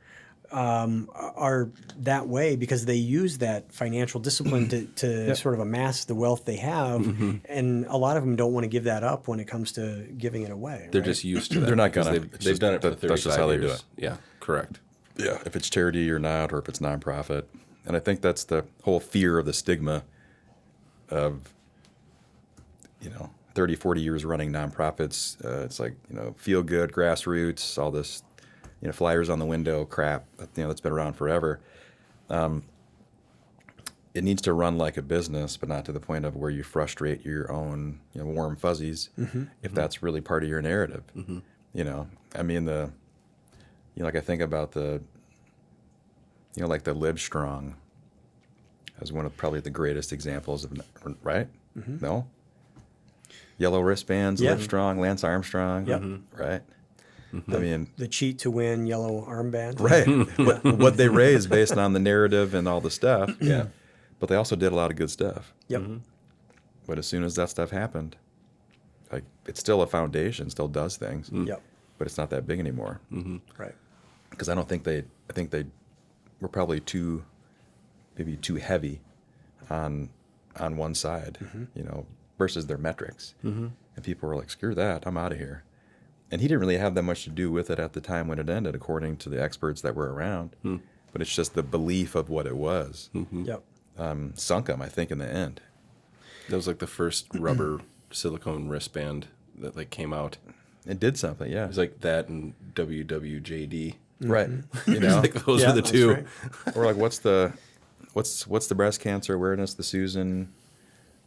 are that way because they use that financial discipline to sort of amass the wealth they have. And a lot of them don't want to give that up when it comes to giving it away. They're right? just used to that. They're not because gonna. They've done it for 35 that's just how they years. do it. Yeah, correct. Yeah, if it's charity or not, or if it's nonprofit. And I think that's the whole fear of the stigma of, 30, 40 years running nonprofits. It's like, feel good, grassroots, all this, flyers on the window crap, that's been around forever. It needs to run like a business, but not to the point of where you frustrate your own, warm fuzzies, if that's really part of your narrative. I mean, like I think about like the Live Strong as one of probably the greatest examples of, right? No? Yellow wristbands, Live Strong, Lance Armstrong, right? I mean, the cheat to win yellow armband. Right. What they raised based on the narrative and all the stuff. Yeah. But they also did a lot of good stuff. Yep. But as soon as that stuff happened, like it's still a foundation, still does things. Yep. But it's not that big anymore. Right. Because I think they were probably maybe too heavy on one side, versus their metrics. And people were like, screw that, I'm out of here. And he didn't really have that much to do with it at the time when it ended, according to the experts that were around. But it's just the belief of what it was. Yep. Sunk him, I think, in the end. That was like the first rubber silicone wristband that came out. It did something, yeah. It was like that and WWJD. Right. Like those are the two. Right. Or like what's the breast cancer awareness, the Susan,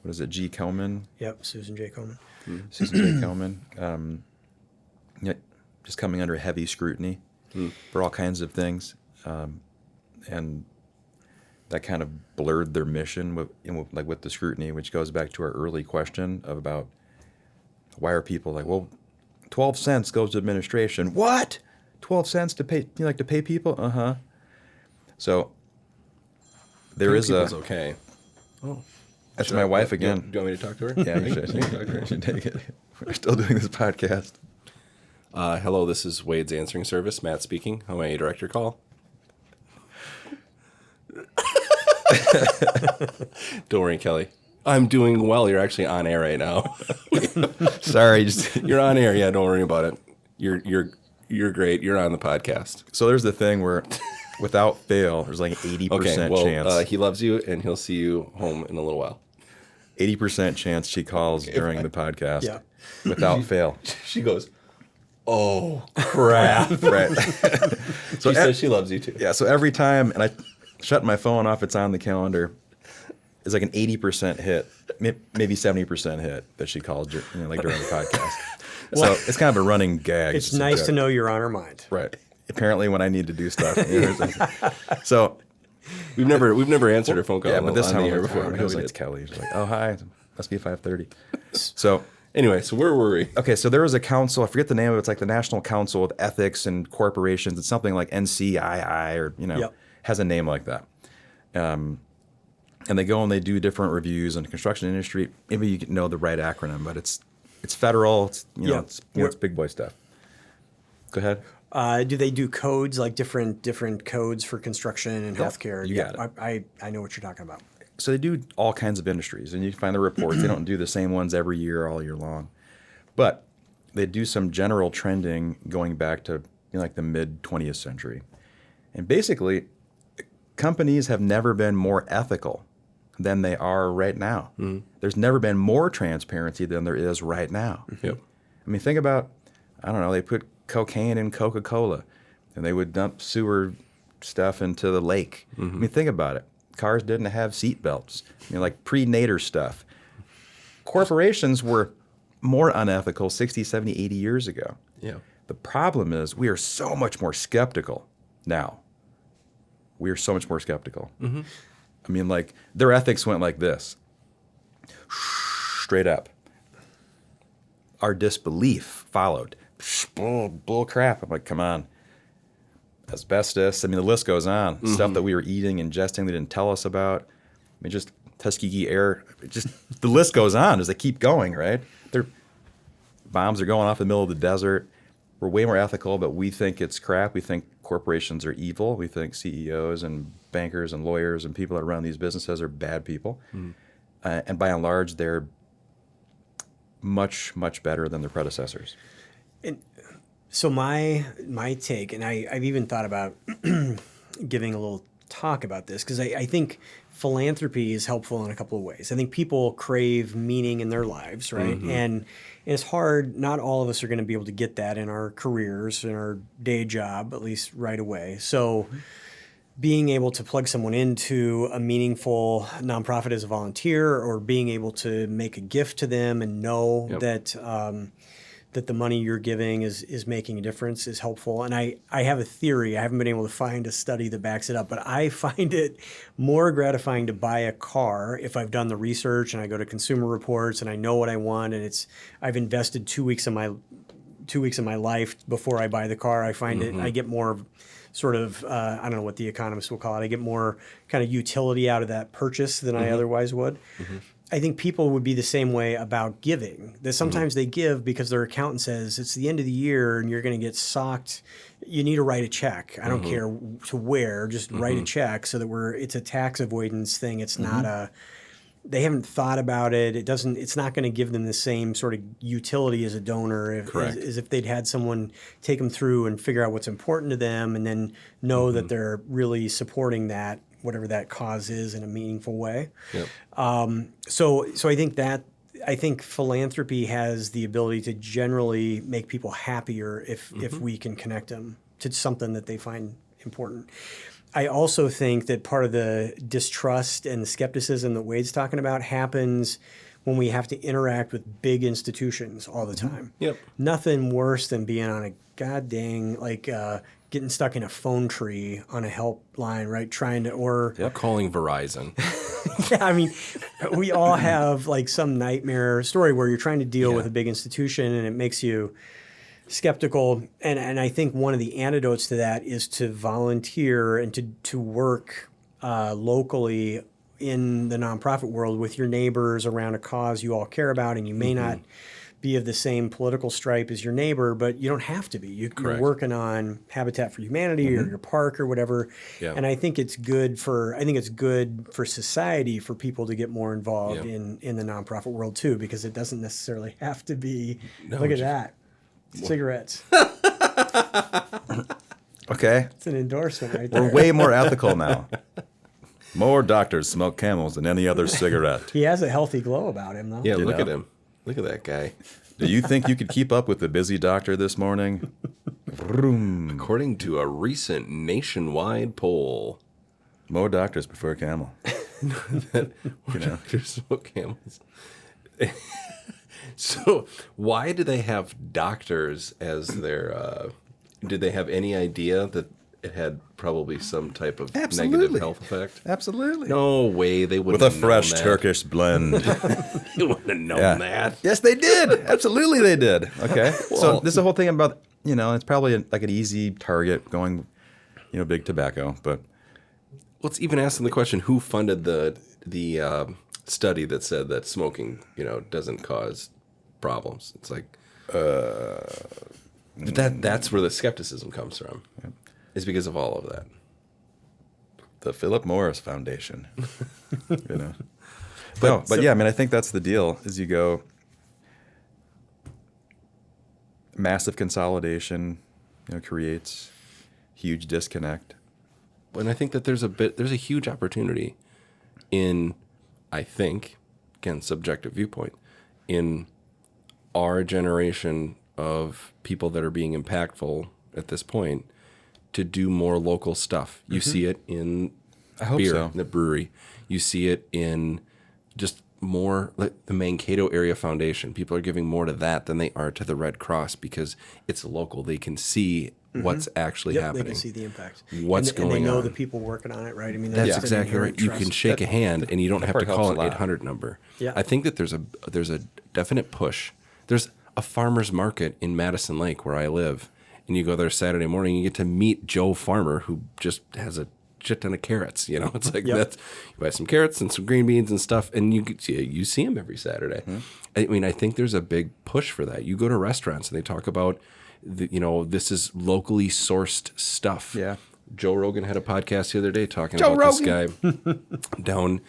what is it, G. Komen? Yep. Susan J. Komen. Susan J. Komen. Just coming under heavy scrutiny for all kinds of things. And that kind of blurred their mission with the scrutiny, which goes back to our early question about why are people like, well, 12 cents goes to administration. What? 12 cents to pay, to pay people? Uh-huh. So there is a... okay. Oh. That's my wife again. Do you want me to talk to her? Yeah, you should take it. We're still doing this podcast. Hello, this is Wade's answering service. Matt speaking. How may I direct your call? Don't worry, Kelly. I'm doing well. You're actually on air right now. Sorry. You're on air. Yeah, don't worry about it. You're great. You're on the podcast. So there's the thing where, without fail, there's like an 80% chance. He loves you, and he'll see you home in a little while. 80% chance she calls during the podcast. Yeah. Without fail. She goes, oh, crap. Right. So she says she loves you, too. Yeah, so every time, and I shut my phone off, it's on the calendar, it's like an 80% hit, maybe 70% hit that she calls during the podcast. So it's kind of a running gag. It's nice to know you're on her mind. Right. Apparently when I need to do stuff. So we've never answered her phone call. Yeah, but this on time the air before. it was like Kelly. She's like, oh, hi. Must be 5:30. So Anyway, so where were we? Okay, so there was a council. I forget the name of it. It's like the National Council of Ethics and Corporations. It's something like NCII, or Yep. has a name like that. And they go and they do different reviews on the construction industry. Maybe you know the right acronym, but it's federal. It's Yeah. it's big boy stuff. Go ahead. Do they do codes, like different codes for construction and healthcare? you got it. I know what you're talking about. So they do all kinds of industries, and you can find the reports. They don't do the same ones every year, all year long, but they do some general trending going back to like the mid 20th century. And basically, companies have never been more ethical than they are right now. There's never been more transparency than there is right now. Yep. I mean, think about, I don't know, they put cocaine in Coca-Cola, and they would dump sewer stuff into the lake. I mean, think about it. Cars didn't have seat belts, like pre-Nader stuff. Corporations were more unethical 60, 70, 80 years ago. Yeah. The problem is we are so much more skeptical now. We are so much more skeptical. I mean, like, their ethics went like this. Straight up. Our disbelief followed. Bull crap. I'm like, come on. Asbestos. I mean, the list goes on. Stuff that we were eating, ingesting, they didn't tell us about. I mean, just Tuskegee air. Just the list goes on as they keep going, right? Bombs are going off in the middle of the desert. We're way more ethical, but we think it's crap. We think corporations are evil. We think CEOs and bankers and lawyers and people that run these businesses are bad people. And by and large, they're much, much better than their predecessors. So my take, and I've even thought about giving a little talk about this, because I think philanthropy is helpful in a couple of ways. I think people crave meaning in their lives, right? And it's hard. Not all of us are going to be able to get that in our careers, in our day job, at least right away. So being able to plug someone into a meaningful nonprofit as a volunteer, or being able to make a gift to them and know that that the money you're giving is making a difference is helpful. And I have a theory. I haven't been able to find a study that backs it up, but I find it more gratifying to buy a car if I've done the research and I go to Consumer Reports and I know what I want, and I've invested 2 weeks of my life before I buy the car. I find it, I get more sort of, I don't know what the economists will call it, I get more kind of utility out of that purchase than I otherwise would. I think people would be the same way about giving. That sometimes they give because their accountant says it's the end of the year and you're going to get socked. You need to write a check. I don't care to where, just write a check so that it's a tax avoidance thing. It's not they haven't thought about it. It's not going to give them the same sort of utility as a donor as if they'd had someone take them through and figure out what's important to them, and then know that they're really supporting that, whatever that cause is, in a meaningful way. So I think philanthropy has the ability to generally make people happier if we can connect them to something that they find important. I also think that part of the distrust and the skepticism that Wade's talking about happens when we have to interact with big institutions all the time. Nothing worse than being on a goddamn, getting stuck in a phone tree on a helpline, right? Trying to, or calling Verizon. Yeah, I mean, we all have some nightmare story where you're trying to deal with a big institution and it makes you skeptical. And I think one of the antidotes to that is to volunteer and to work locally in the nonprofit world with your neighbors around a cause you all care about, and you may not be of the same political stripe as your neighbor, but you don't have to be. You're working on Habitat for Humanity or your park or whatever. And I think it's good for society for people to get more involved in the nonprofit world too, because it doesn't necessarily have to be. Look at that. Cigarettes. Okay. It's an endorsement right there. We're way more ethical now. More doctors smoke Camels than any other cigarette. He has a healthy glow about him, though. Yeah, look at him. Look at that guy. Do you think you could keep up with the busy doctor this morning? Vroom. According to a recent nationwide poll. More doctors prefer Camel. Doctors smoke Camels. So why do they have doctors as their... did they have any idea that it had probably some type of Absolutely. negative health effect? Absolutely. No way they would With a fresh Turkish blend. You wouldn't have known that. Yes, they did. Absolutely, they did. Okay. So this is the whole thing about, it's probably like an easy target going, big tobacco. But Let's even ask them the question: who funded the study that said that smoking, doesn't cause problems? It's like that's where the skepticism comes from. Is because of all of that. the Philip Morris Foundation. But yeah, I mean, I think that's the deal. Is you go massive consolidation, creates huge disconnect. And I think that there's a huge opportunity in, I think, again, subjective viewpoint, in our generation of people that are being impactful at this point to do more local stuff. You see it in beer, in the brewery. You see it in just more, like the Mankato Area Foundation. People are giving more to that than they are to the Red Cross because it's local. They can see what's actually happening. They can see the impact. What's going on. And they know the people working on it, right? I mean, That's exactly right. You can shake a hand and you don't have to call an 800 number. Yeah. I think that there's a definite push. There's a farmer's market in Madison Lake where I live, and you go there Saturday morning, you get to meet Joe Farmer, who just has a shit ton of carrots. It's like that's, you buy some carrots and some green beans and stuff, and you see him every Saturday. I mean, I think there's a big push for that. You go to restaurants and they talk about this is locally sourced stuff. Yeah. Joe Rogan had a podcast the other day talking about this guy down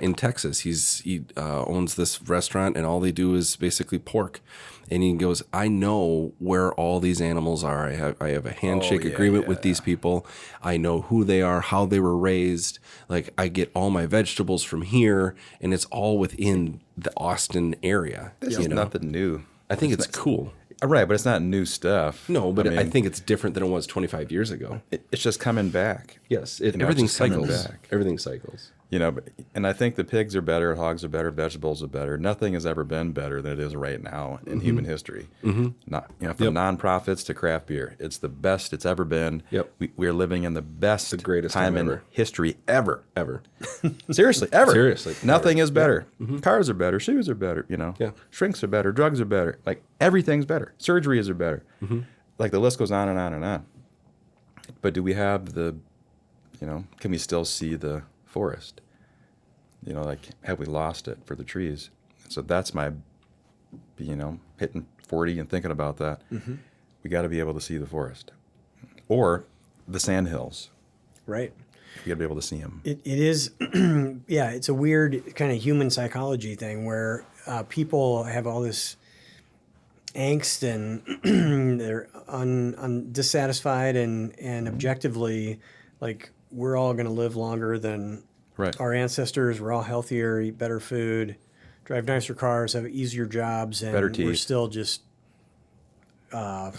in Texas. He owns this restaurant, and all they do is basically pork. And he goes, I know where all these animals are. I have a handshake agreement with these people. I know who they are, how they were raised. Like, I get all my vegetables from here, and it's all within the Austin area. This is nothing new. I think it's cool. Right, but it's not new stuff. No, but I think it's different than it was 25 years ago. It's just coming back. Yes, everything cycles. Everything cycles. And I think the pigs are better, hogs are better, vegetables are better. Nothing has ever been better than it is right now in human history. Not, from nonprofits to craft beer, it's the best it's ever been. Yep. We are living in the best, the greatest time in ever. history ever. Seriously, Nothing is better. Cars are better, shoes are better. Yeah. Shrinks are better, drugs are better. Like everything's better. Surgeries are better. Like the list goes on and on and on. But do we have can we still see the forest? Have we lost it for the trees? So that's my, hitting 40 and thinking about that. We got to be able to see the forest or the sandhills. Right. You got to be able to see them. It is, it's a weird kind of human psychology thing where people have all this angst and they're dissatisfied and objectively, like, we're all going to live longer than our ancestors. We're all healthier, eat better food, drive nicer cars, have easier jobs, and better teeth. We're still just, Well,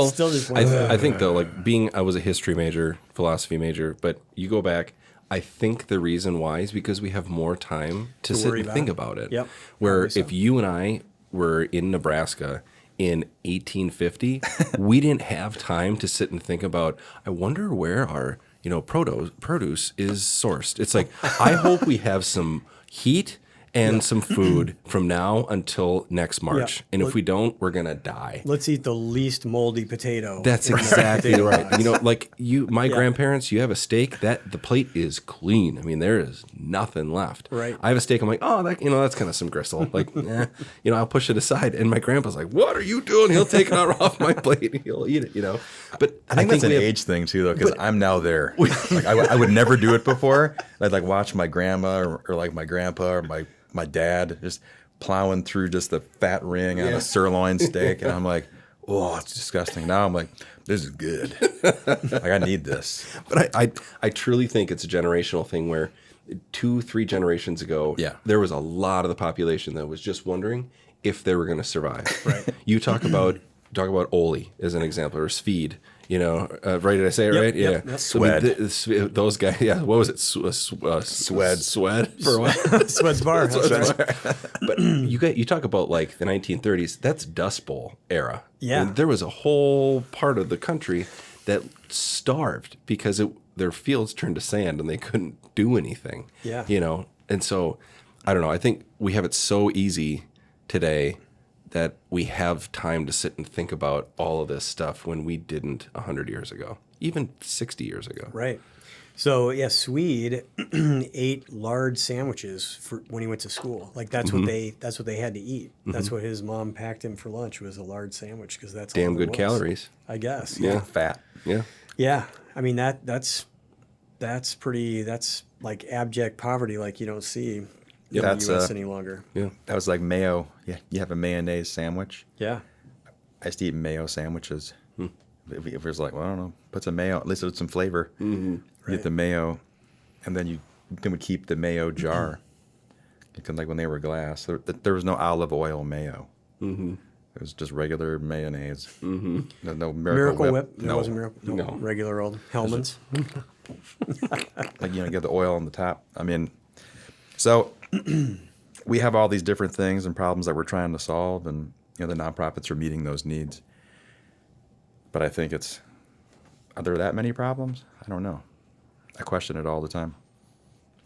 still just. I think though, I was a history major, philosophy major, but you go back. I think the reason why is because we have more time to sit and think about it. Yep. Where if you and I were in Nebraska in 1850, we didn't have time to sit and think about, I wonder where our produce is sourced. It's like, I hope we have some heat and some food from now until next March. Yeah. And if we don't, we're going to die. Let's eat the least moldy potato. That's exactly right. My grandparents, you have a steak, the plate is clean. I mean, there is nothing left. Right. I have a steak, I'm like, oh, that's kind of some gristle. I'll push it aside. And my grandpa's like, what are you doing? He'll take it off my plate and he'll eat it, But I think that's an age thing too, though, because I'm now there. I would never do it before. I'd watch my grandma or my grandpa or my dad just plowing through just the fat ring on a sirloin steak, and I'm like, oh, it's disgusting. Now I'm like, this is good. I need this. But I truly think it's a generational thing where 2-3 generations ago, there was a lot of the population that was just wondering if they were going to survive. Right. You talk about Oli as an example, or Speed. Right? Did I say it right? Yep. Yeah. Swed. Those guys. Yeah. What was it? Swed. For what? Swed's Bar. That's right. But you talk about the 1930s. That's Dust Bowl era. Yeah. And there was a whole part of the country that starved because their fields turned to sand and they couldn't do anything. Yeah. You know, and so I don't know. I think we have it so easy today that we have time to sit and think about all of this stuff when we didn't 100 years ago, even 60 years ago. Right. So yeah, Swede ate large sandwiches for when he went to school. Like that's what they had to eat. That's what his mom packed him for lunch was a large sandwich because that's all Damn there good was, calories. I guess. Yeah. Fat. Yeah. Yeah. I mean that's like abject poverty like you don't see in That's, the US any longer. Yeah. That was like mayo. Yeah, you have a mayonnaise sandwich. Yeah. I used to eat mayo sandwiches. If it was like, well, I don't know, put some mayo, at least with some flavor. You get the mayo, and then you would keep the mayo jar. Because like when they were glass, there was no olive oil mayo. It was just regular mayonnaise. No Miracle Whip. There wasn't Miracle. No. Regular old Hellman's. Like, you know, get the oil on the top. I mean, so we have all these different things and problems that we're trying to solve, and you know, the nonprofits are meeting those needs. But I think are there that many problems? I don't know. I question it all the time.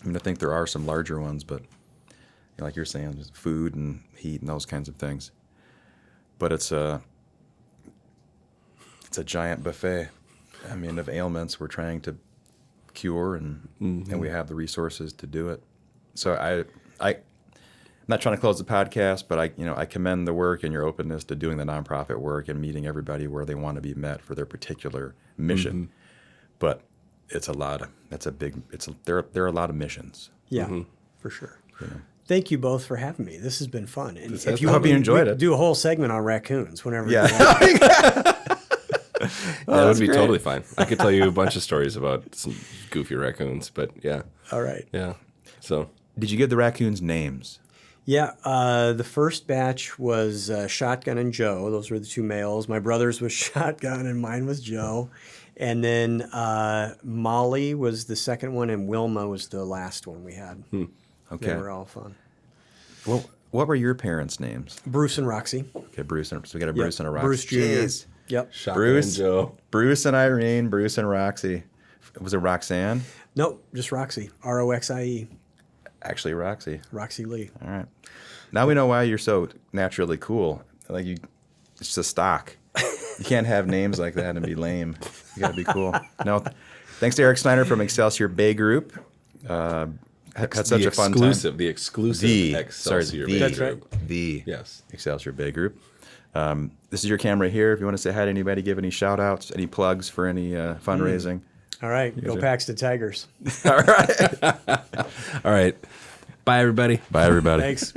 I mean, I think there are some larger ones, but you know, like you're saying, just food and heat and those kinds of things. But it's a giant buffet. I mean, of ailments we're trying to cure, and we have the resources to do it. So I'm not trying to close the podcast, but I commend the work and your openness to doing the nonprofit work and meeting everybody where they want to be met for their particular mission. But there are a lot of missions. Yeah, for sure. Thank you both for having me. This has been fun. And I hope you enjoyed it. Do a whole segment on raccoons whenever. Yeah. You want. That would be totally fine. I could tell you a bunch of stories about some goofy raccoons, but yeah. All right. Yeah. So Did you give the raccoons names? Yeah, the first batch was Shotgun and Joe. Those were the two males. My brother's was Shotgun and mine was Joe. And then Molly was the second one, and Wilma was the last one we had. Okay. They were all fun. Well, what were your parents' names? Bruce and Roxy. Okay, Bruce. So we got a Bruce and a Roxy. Bruce Jr. Jeez. Yep. Shotgun Bruce, and Joe. Bruce and Irene, Bruce and Roxy. Was it Roxanne? Nope, just Roxy. Roxie. Actually, Roxy. Roxy Lee. All right. Now we know why you're so naturally cool. Like it's just stock. You can't have names like that and be lame. You got to be cool. No, thanks to Eric Snyder from Excelsior Bay Group. Had such a fun time. The exclusive Excelsior Bay That's Group. right. The Yes. Excelsior Bay Group. This is your camera here. If you want to say hi to anybody, give any shout outs, any plugs for any fundraising. All right, go Paxton Tigers. All right. All right. Bye, everybody. Bye, everybody. Thanks.